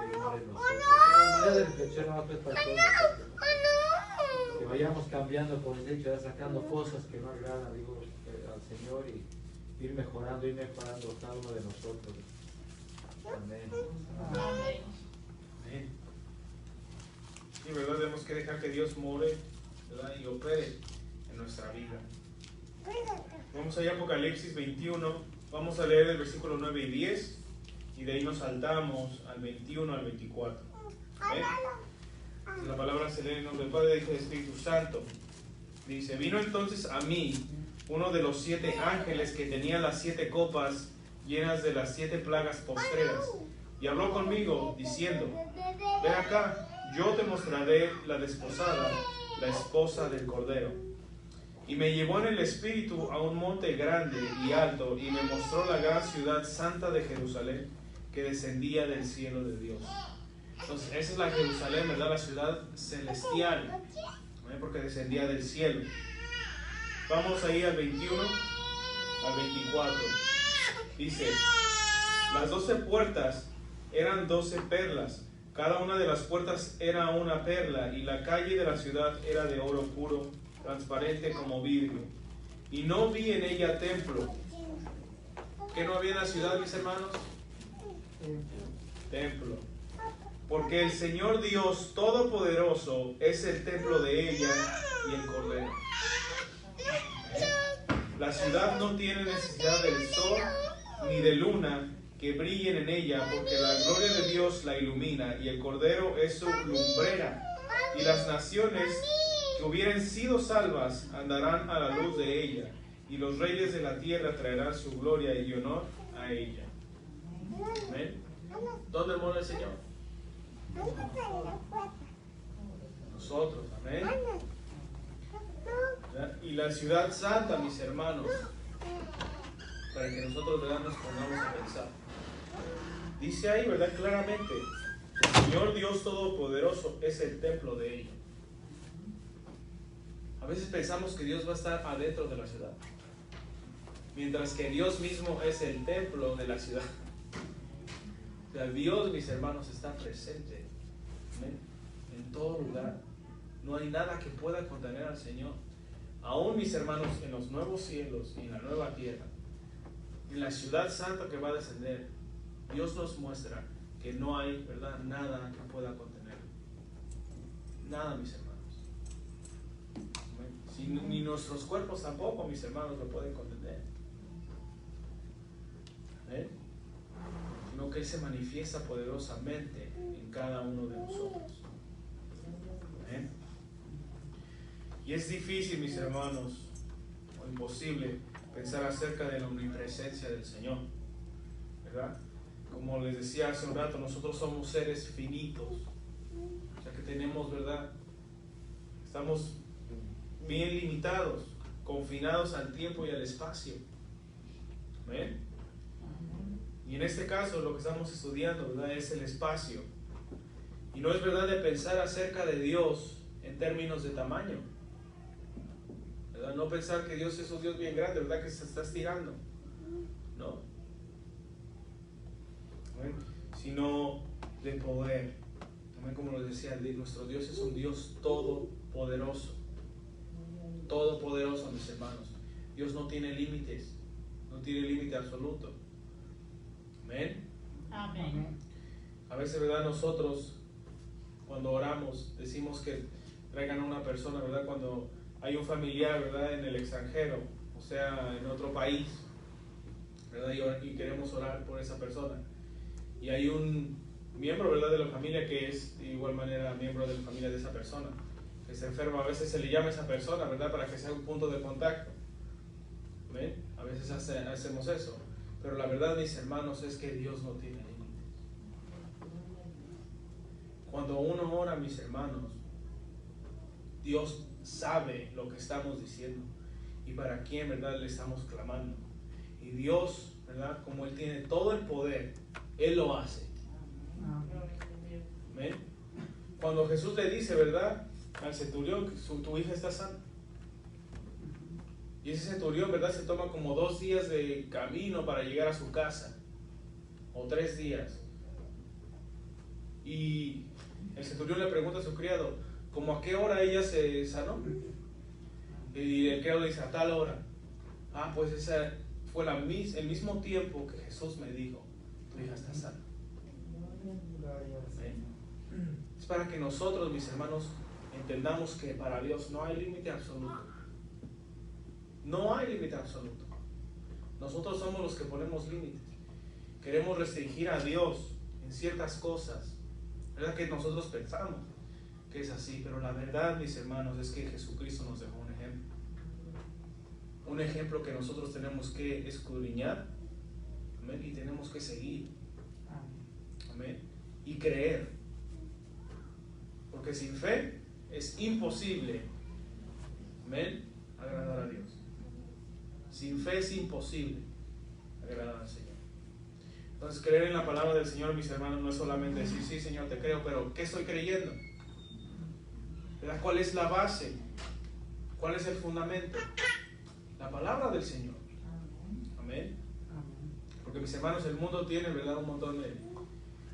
que Él more en nosotros. La manera de reflexión no va pues para todos nosotros, ¿no? Que vayamos cambiando, como les he dicho, sacando cosas que no agradan, digo, al Señor, y ir mejorando cada uno de nosotros. Amén. Amén. Y, ¿verdad?, tenemos que dejar que Dios more, ¿verdad?, y opere en nuestra vida. Vamos allá a Apocalipsis 21, vamos a leer el versículo 9 y 10 y de ahí nos saltamos al 21 al 24. La palabra se lee en el nombre del Padre, del Hijo y del Espíritu Santo. Dice: vino entonces a mí uno de los 7 ángeles que tenía las 7 copas llenas de las 7 plagas postreras, y habló conmigo diciendo: ven acá, yo te mostraré la desposada, la esposa del Cordero. Y me llevó en el Espíritu a un monte grande y alto, y me mostró la gran ciudad santa de Jerusalén, que descendía del cielo de Dios. Entonces, esa es la Jerusalén, ¿verdad? La ciudad celestial, porque descendía del cielo. Vamos ahí al 21, al 24. Dice: las 12 puertas eran 12 perlas, cada una de las puertas era una perla, y la calle de la ciudad era de oro puro, transparente como vidrio, y no vi en ella templo. ¿Qué no había en la ciudad, mis hermanos? Templo. Porque el Señor Dios Todopoderoso es el templo de ella y el Cordero. La ciudad no tiene necesidad del sol ni de luna que brillen en ella, porque la gloria de Dios la ilumina, y el Cordero es su lumbrera. Y las naciones que hubieren sido salvas andarán a la luz de ella, y los reyes de la tierra traerán su gloria y honor a ella. ¿Amén? ¿Dónde mora el Señor? Nosotros, amén. Y la ciudad santa, mis hermanos, para que nosotros, ¿verdad?, nos pongamos a pensar. Dice ahí, ¿verdad?, claramente: el Señor Dios Todopoderoso es el templo de ella. A veces pensamos que Dios va a estar adentro de la ciudad, mientras que Dios mismo es el templo de la ciudad. O sea, Dios, mis hermanos, está presente, ¿amén?, en todo lugar. No hay nada que pueda contener al Señor. Aún, mis hermanos, en los nuevos cielos y en la nueva tierra, en la ciudad santa que va a descender, Dios nos muestra que no hay, ¿verdad?, nada que pueda contener. Nada, mis hermanos. Ni nuestros cuerpos tampoco, mis hermanos, lo pueden contener. ¿Eh? Sino que Él se manifiesta poderosamente en cada uno de nosotros. ¿Eh? Y es difícil, mis hermanos, o imposible, pensar acerca de la omnipresencia del Señor, ¿verdad? Como les decía hace un rato, nosotros somos seres finitos, o sea que tenemos, ¿verdad?, estamos bien limitados, confinados al tiempo y al espacio. ¿Ven? Y en este caso lo que estamos estudiando, ¿verdad?, es el espacio. Y no es verdad de pensar acerca de Dios en términos de tamaño, ¿verdad? No pensar que Dios es un Dios bien grande, ¿verdad?, que se está estirando, no, ¿ven?, sino de poder. También, como les decía, nuestro Dios es un Dios todopoderoso. Todopoderoso, mis hermanos. Dios no tiene límites, no tiene límite absoluto. Amén. Amén. A veces, ¿verdad?, nosotros cuando oramos decimos que traigan a una persona, ¿verdad?, cuando hay un familiar, ¿verdad?, en el extranjero, o sea, en otro país, ¿verdad?, y queremos orar por esa persona, y hay un miembro, ¿verdad?, de la familia que es de igual manera miembro de la familia de esa persona que se enferma. A veces se le llama a esa persona, ¿verdad?, para que sea un punto de contacto. ¿Ven? A veces hacemos eso, pero la verdad, mis hermanos, es que Dios no tiene límites. Cuando uno ora, mis hermanos, Dios sabe lo que estamos diciendo y para quién, ¿verdad?, le estamos clamando. Y Dios, ¿verdad?, como Él tiene todo el poder, Él lo hace. ¿Ven? Cuando Jesús le dice, ¿verdad?, al centurión que tu hija está sana, y ese centurión, ¿verdad?, se toma como 2 días de camino para llegar a su casa, o 3 días, y el centurión le pregunta a su criado, ¿cómo a qué hora ella se sanó? Y el criado le dice, a tal hora. Ah, pues esa fue el mismo tiempo que Jesús me dijo, tu hija está sana. ¿Sí? Es para que nosotros, mis hermanos, entendamos que para Dios no hay límite absoluto. No hay límite absoluto. Nosotros somos los que ponemos límites. Queremos restringir a Dios en ciertas cosas, ¿verdad? Que nosotros pensamos que es así, pero la verdad, mis hermanos, es que Jesucristo nos dejó un ejemplo. Un ejemplo que nosotros tenemos que escudriñar, amén, y tenemos que seguir, amén, y creer. Porque sin fe es imposible, amén, agradar a Dios. Sin fe es imposible agradar al Señor. Entonces, creer en la palabra del Señor, mis hermanos, no es solamente decir, sí, Señor, te creo, pero ¿qué estoy creyendo? ¿Verdad? ¿Cuál es la base? ¿Cuál es el fundamento? La palabra del Señor. Amén. Porque, mis hermanos, el mundo tiene, ¿verdad?, un montón de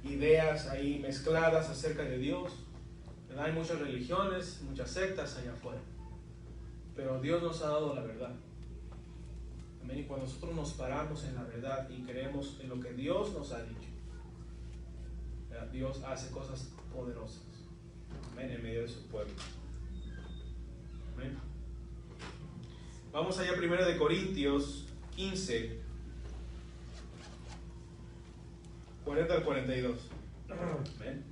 ideas ahí mezcladas acerca de Dios. ¿Verdad? Hay muchas religiones, muchas sectas allá afuera. Pero Dios nos ha dado la verdad. Amén. Y cuando nosotros nos paramos en la verdad y creemos en lo que Dios nos ha dicho, ¿verdad?, Dios hace cosas poderosas. Amén. En medio de su pueblo. Amén. Vamos allá primero de Corintios 15, 40 al 42. Amén.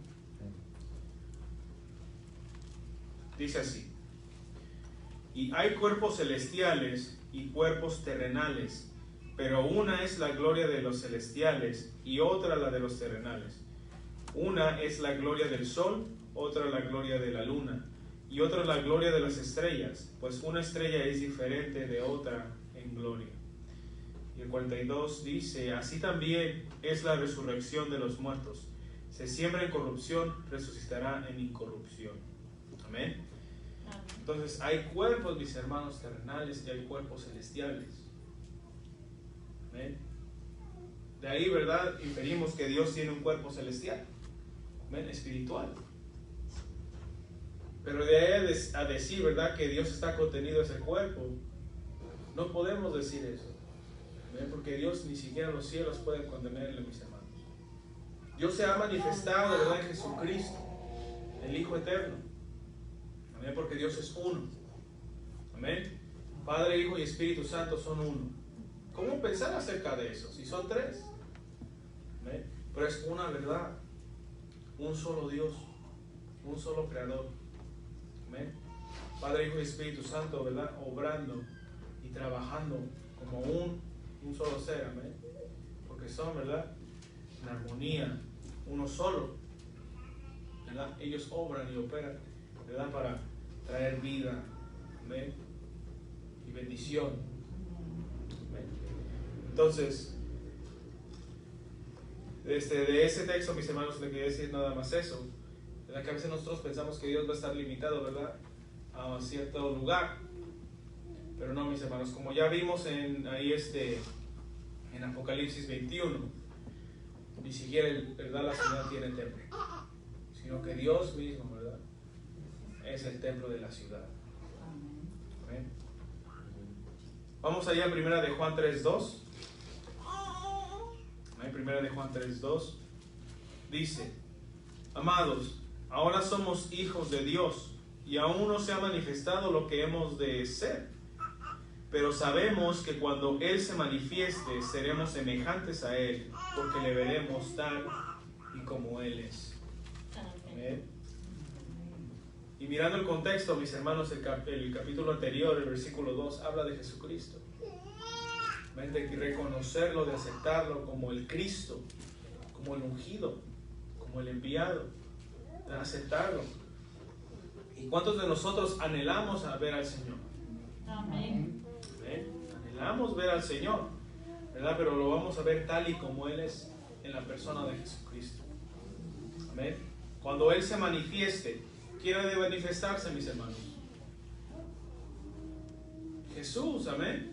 Dice así: y hay cuerpos celestiales y cuerpos terrenales, pero una es la gloria de los celestiales y otra la de los terrenales. Una es la gloria del sol, otra la gloria de la luna, y otra la gloria de las estrellas, pues una estrella es diferente de otra en gloria. Y el 42 dice: así también es la resurrección de los muertos. Se siembra en corrupción, resucitará en incorrupción. Amén. Entonces hay cuerpos, mis hermanos, terrenales y hay cuerpos celestiales. Amén. De ahí, ¿verdad?, inferimos que Dios tiene un cuerpo celestial. Amén. Espiritual. Pero de ahí a decir, ¿verdad?, que Dios está contenido en ese cuerpo, no podemos decir eso. ¿Amén? Porque Dios, ni siquiera los cielos pueden contenerle, mis hermanos. Dios se ha manifestado, ¿verdad?, en Jesucristo, el Hijo Eterno. Amén. Porque Dios es uno. Amén. Padre, Hijo y Espíritu Santo son uno. ¿Cómo pensar acerca de eso si son tres? Amén. Pero es una verdad. Un solo Dios. Un solo Creador. Amén. Padre, Hijo y Espíritu Santo, ¿verdad?, obrando y trabajando como un solo ser. Amén. Porque son, ¿verdad?, en armonía, uno solo. ¿Verdad? Ellos obran y operan, ¿verdad?, para traer vida. Amén. Y bendición. Amén. Entonces, de ese texto, mis hermanos, le quería decir nada más eso. ¿Verdad? Que a veces nosotros pensamos que Dios va a estar limitado, ¿verdad?, a cierto lugar. Pero no, mis hermanos, como ya vimos en Apocalipsis 21, ni siquiera, ¿verdad?, la ciudad tiene templo, sino que Dios mismo, ¿verdad?, es el templo de la ciudad. Amén. Vamos allá a primera de Juan 3:2. Primera de Juan 3:2 dice: amados, ahora somos hijos de Dios y aún no se ha manifestado lo que hemos de ser, pero sabemos que cuando Él se manifieste seremos semejantes a Él, porque le veremos tal y como Él es. Amén. Y mirando el contexto, mis hermanos, el capítulo anterior, el versículo 2, habla de Jesucristo. De reconocerlo, de aceptarlo como el Cristo, como el ungido, como el enviado, de aceptarlo. ¿Y cuántos de nosotros anhelamos a ver al Señor? Amén. ¿Amén? Anhelamos ver al Señor, ¿verdad? Pero lo vamos a ver tal y como Él es en la persona de Jesucristo. Amén. Cuando Él se manifieste, ¿quién ha de manifestarse, mis hermanos? Jesús, amén.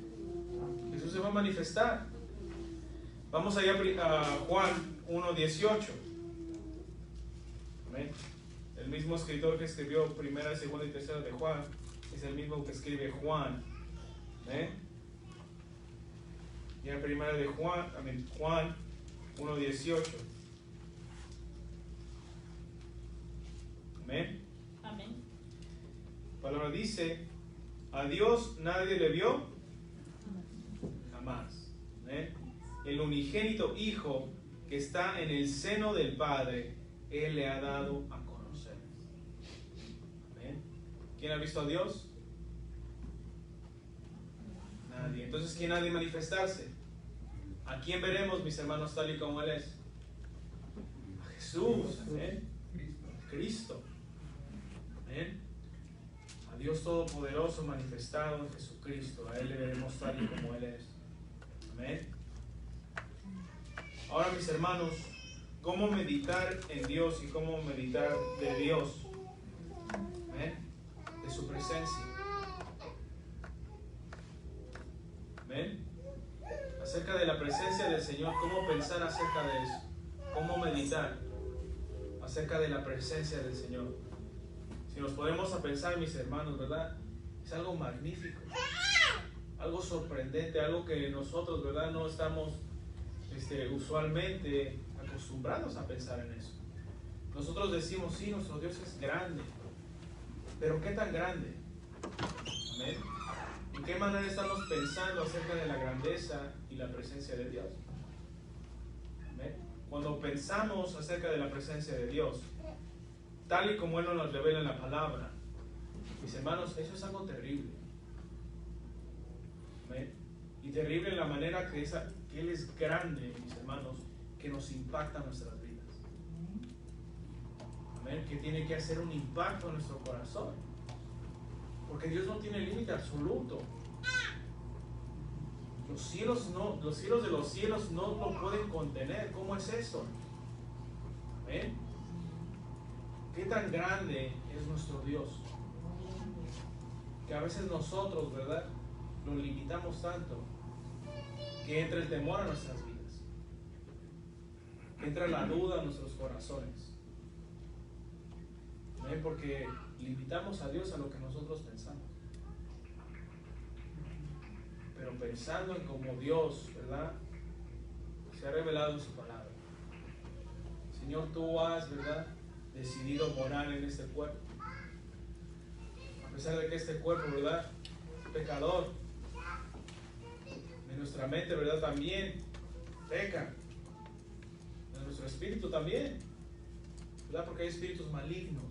Jesús se va a manifestar. Vamos allá a Juan 1:18. Amén. El mismo escritor que escribió primera, segunda y tercera de Juan es el mismo que escribe Juan. Amén. Y en primera de Juan 1:18. Amén. Amén. La palabra dice: a Dios nadie le vio más. ¿Eh? El unigénito Hijo que está en el seno del Padre, Él le ha dado a conocer. ¿Amén? ¿Quién ha visto a Dios? Nadie. Entonces, ¿quién ha de manifestarse? ¿A quién veremos, mis hermanos, tal y como Él es? A Jesús. ¿Amén? Cristo. ¿Amén? A Dios Todopoderoso manifestado en Jesucristo. A Él le veremos tal y como Él es. Amén. Ahora, mis hermanos, ¿cómo meditar en Dios y cómo meditar de Dios? ¿Amén? De su presencia. ¿Amén? Acerca de la presencia del Señor, ¿cómo pensar acerca de eso? ¿Cómo meditar acerca de la presencia del Señor? Si nos ponemos a pensar, mis hermanos, ¿verdad? Es algo magnífico, algo sorprendente, algo que nosotros, ¿verdad? No estamos usualmente acostumbrados a pensar en eso. Nosotros decimos, sí, nuestro Dios es grande, pero ¿qué tan grande? Amén. ¿En qué manera estamos pensando acerca de la grandeza y la presencia de Dios? Amén. Cuando pensamos acerca de la presencia de Dios, tal y como Él nos revela en la palabra, mis hermanos, eso es algo terrible. Amén. Y terrible en la manera que Él es grande, mis hermanos, que nos impacta nuestras vidas. Amén. Que tiene que hacer un impacto en nuestro corazón. Porque Dios no tiene límite absoluto. Los cielos de los cielos no lo pueden contener. ¿Cómo es eso? Amén. ¿Qué tan grande es nuestro Dios? Que a veces nosotros, ¿verdad?, lo limitamos tanto que entra el temor a nuestras vidas, entra la duda a nuestros corazones. ¿Amén? Porque limitamos a Dios a lo que nosotros pensamos. Pero pensando en cómo Dios, ¿verdad?, se ha revelado en su palabra. Señor, tú has, ¿verdad?, decidido morar en este cuerpo. A pesar de que este cuerpo, ¿verdad?, es pecador. De nuestra mente, ¿verdad?, también peca. De nuestro espíritu también, ¿verdad? Porque hay espíritus malignos.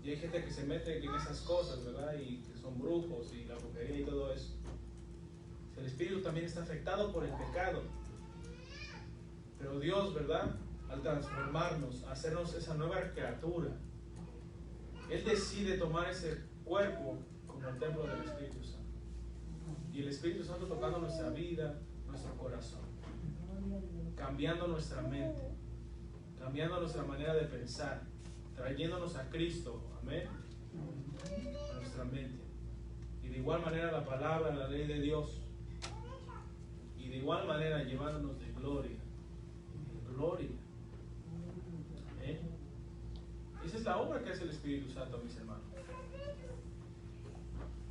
Y hay gente que se mete en esas cosas, ¿verdad? Y que son brujos y la brujería y todo eso. El espíritu también está afectado por el pecado. Pero Dios, ¿verdad?, al transformarnos, hacernos esa nueva criatura, Él decide tomar ese cuerpo como el templo del Espíritu Santo. Y el Espíritu Santo tocando nuestra vida, nuestro corazón, cambiando nuestra mente, cambiando nuestra manera de pensar, trayéndonos a Cristo, amén, a nuestra mente. Y de igual manera la palabra, la ley de Dios, y de igual manera llevándonos de gloria en gloria. Amén. Esa es la obra que hace el Espíritu Santo, mis hermanos.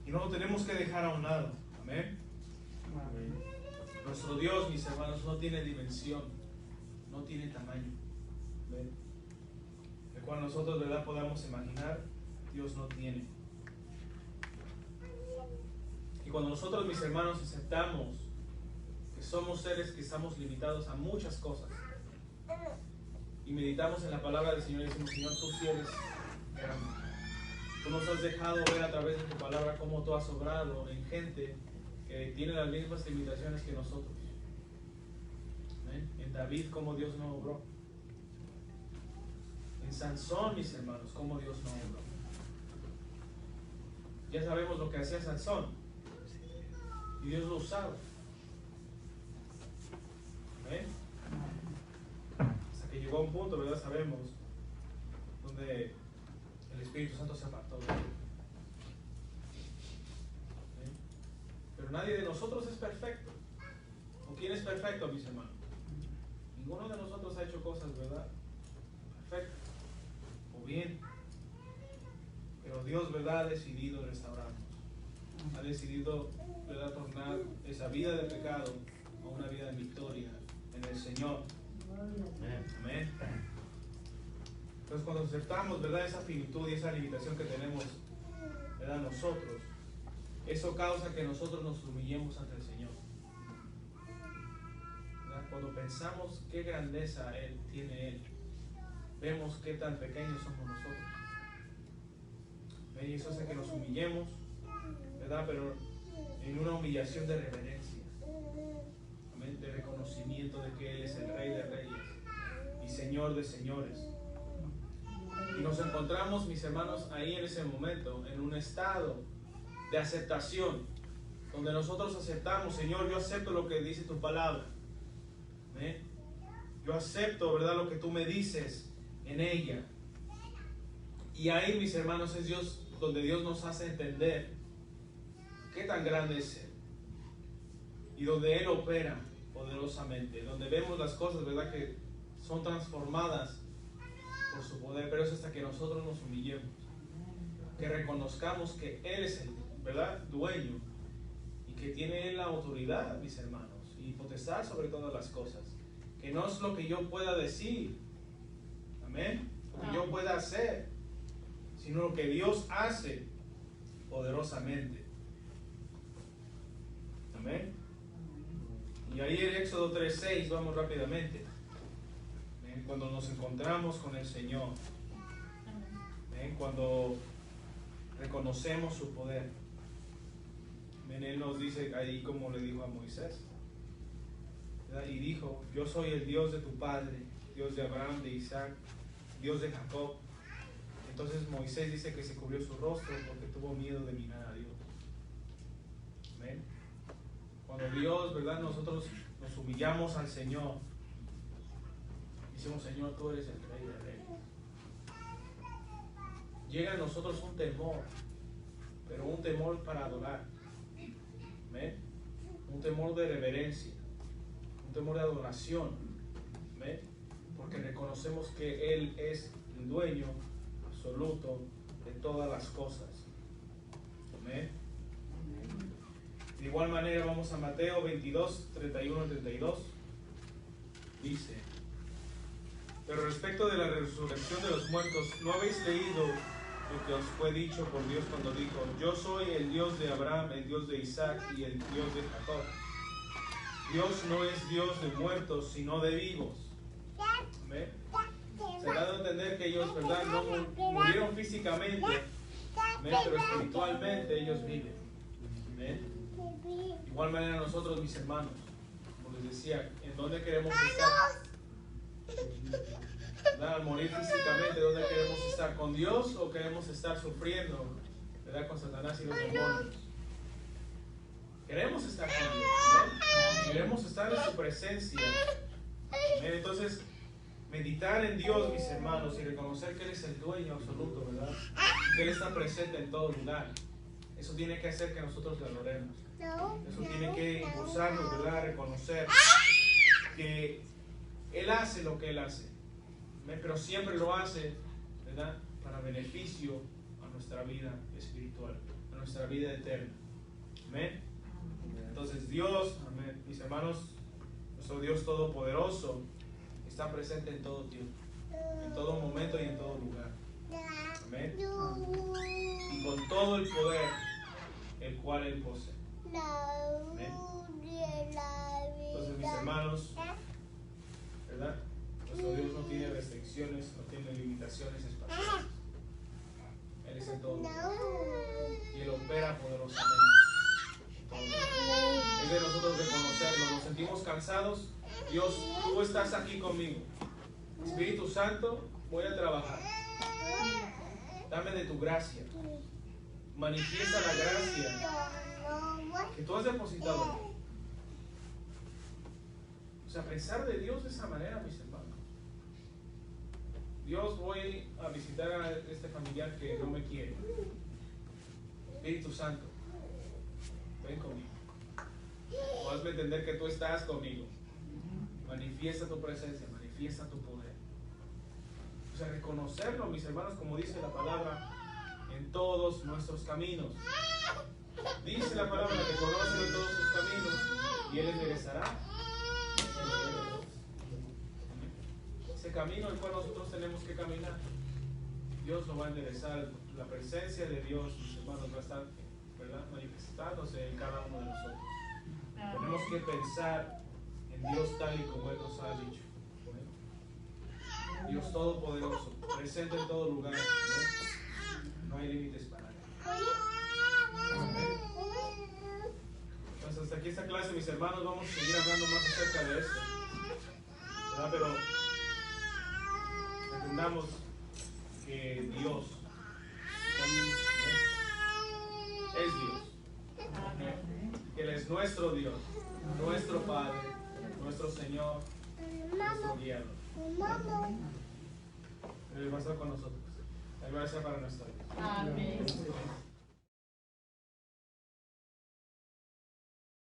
Y no lo tenemos que dejar a un lado. Amén. Amén. Nuestro Dios, mis hermanos, no tiene dimensión, no tiene tamaño. Amén. El cual nosotros, ¿verdad?, podamos imaginar, Dios no tiene. Y cuando nosotros, mis hermanos, aceptamos que somos seres que estamos limitados a muchas cosas, y meditamos en la palabra del Señor y decimos, Señor, tú sí eres grande. Tú nos has dejado ver a través de tu palabra cómo tú has obrado en gente que tiene las mismas limitaciones que nosotros. ¿Eh? En David, cómo Dios no obró. En Sansón, mis hermanos, cómo Dios no obró. Ya sabemos lo que hacía Sansón. Y Dios lo usaba. ¿Eh? Hasta que llegó a un punto, ¿verdad? Sabemos, donde el Espíritu Santo se apartó de él. ¿Eh? Pero nadie de nosotros es perfecto. ¿O quién es perfecto, mis hermanos? Ninguno de nosotros ha hecho cosas, ¿verdad?, perfectas o bien. Pero Dios, ¿verdad?, ha decidido restaurarnos. Ha decidido, ¿verdad?, tornar esa vida de pecado a una vida de victoria en el Señor. Amén. Entonces, cuando aceptamos, ¿verdad?, esa finitud y esa limitación que tenemos, ¿verdad?, nosotros, eso causa que nosotros nos humillemos ante el Señor. Cuando pensamos qué grandeza tiene Él, vemos qué tan pequeños somos nosotros. Y eso hace que nos humillemos, ¿verdad? Pero en una humillación de reverencia, amén, de reconocimiento de que Él es el Rey de Reyes y Señor de Señores. Y nos encontramos, mis hermanos, ahí en ese momento, en un estado de aceptación, donde nosotros aceptamos: Señor, yo acepto lo que dice tu palabra. ¿Eh? Yo acepto, ¿verdad?, lo que tú me dices en ella. Y ahí, mis hermanos, es Dios, donde Dios nos hace entender qué tan grande es Él. Y donde Él opera poderosamente, donde vemos las cosas, ¿verdad?, que son transformadas por su poder. Pero es hasta que nosotros nos humillemos, que reconozcamos que Él es el, ¿verdad?, dueño, y que tiene Él la autoridad, mis hermanos, y potestad sobre todas las cosas. Que no es lo que yo pueda decir, amén, lo que yo pueda hacer, sino lo que Dios hace poderosamente. Amén. Y ahí en Éxodo 3:6, vamos rápidamente. ¿Ven? Cuando nos encontramos con el Señor, ¿ven? Cuando reconocemos su poder, ¿ven? Él nos dice ahí, como le dijo a Moisés, ¿verdad? Y dijo: yo soy el Dios de tu padre, Dios de Abraham, de Isaac, Dios de Jacob. Entonces Moisés dice que se cubrió su rostro porque tuvo miedo de mirar a Dios. ¿Ven? Cuando Dios, ¿verdad?, nosotros nos humillamos al Señor, decimos: Señor, tú eres el Rey de Reyes. Llega a nosotros un temor, pero un temor para adorar. ¿Ven? Un temor de reverencia, un temor de adoración. ¿Ven? Porque reconocemos que Él es el dueño absoluto de todas las cosas. Amén. De igual manera vamos a Mateo 22, 31 al 32. Dice: pero respecto de la resurrección de los muertos, ¿no habéis leído lo que os fue dicho por Dios cuando dijo: yo soy el Dios de Abraham, el Dios de Isaac y el Dios de Jacob? Dios no es Dios de muertos, sino de vivos. ¿Amén? Se da a entender que ellos, ¿verdad?, no murieron físicamente, ¿amén?, pero espiritualmente ellos viven. ¿Amén? De igual manera nosotros, mis hermanos, como les decía, ¿en dónde queremos estar? ¿Verdad? Al morir físicamente, ¿dónde queremos estar? ¿Con Dios o queremos estar sufriendo, ¿verdad?, con Satanás y los demonios? Queremos estar con Dios, ¿verdad? Queremos estar en su presencia. ¿Verdad? Entonces, meditar en Dios, mis hermanos, y reconocer que Él es el dueño absoluto, ¿verdad?, que Él está presente en todo lugar. Eso tiene que hacer que nosotros le adoremos. Eso tiene que impulsarnos, ¿verdad?, a reconocer que Él hace lo que Él hace, pero siempre lo hace, ¿verdad?, para beneficio a nuestra vida espiritual, a nuestra vida eterna. Amén. Entonces Dios, amén, mis hermanos, nuestro Dios todopoderoso está presente en todo tiempo, en todo momento y en todo lugar. Amén. Y con todo el poder el cual Él posee. Amén. Entonces, mis hermanos, ¿verdad?, nuestro Dios no tiene restricciones, no tiene limitaciones espaciales. Él es en todo lugar. Y Él opera poderosamente. Es de nosotros reconocerlo. Nos sentimos cansados. Dios, tú estás aquí conmigo. Espíritu Santo, voy a trabajar. Dame de tu gracia. Manifiesta la gracia que tú has depositado en mí. O sea, pensar de Dios de esa manera, mis hermanos. Dios, voy a visitar a este familiar que no me quiere. Espíritu Santo, ven conmigo. O hazme entender que tú estás conmigo. Manifiesta tu presencia, manifiesta tu poder. O sea, reconocerlo, mis hermanos, como dice la palabra, en todos nuestros caminos. Dice la palabra que conoce en todos sus caminos y Él enderezará ese camino el cual nosotros tenemos que caminar. Dios lo va a enderezar. La presencia de Dios, mis hermanos, va a estar, ¿verdad?, manifestándose en cada uno de nosotros. Tenemos que pensar en en Dios tal y como Él nos ha dicho. Amén. Dios Todopoderoso, presente en todo lugar. Amén. No hay límites para Él. Amén. Entonces, hasta aquí esta clase, mis hermanos, vamos a seguir hablando más acerca de esto, ¿verdad? Pero entendamos que Dios es Dios. Que Él es nuestro Dios, nuestro Padre, nuestro Señor, nuestro guiador. Él va a estar con nosotros. Él va a ser para nuestra vida. Amén.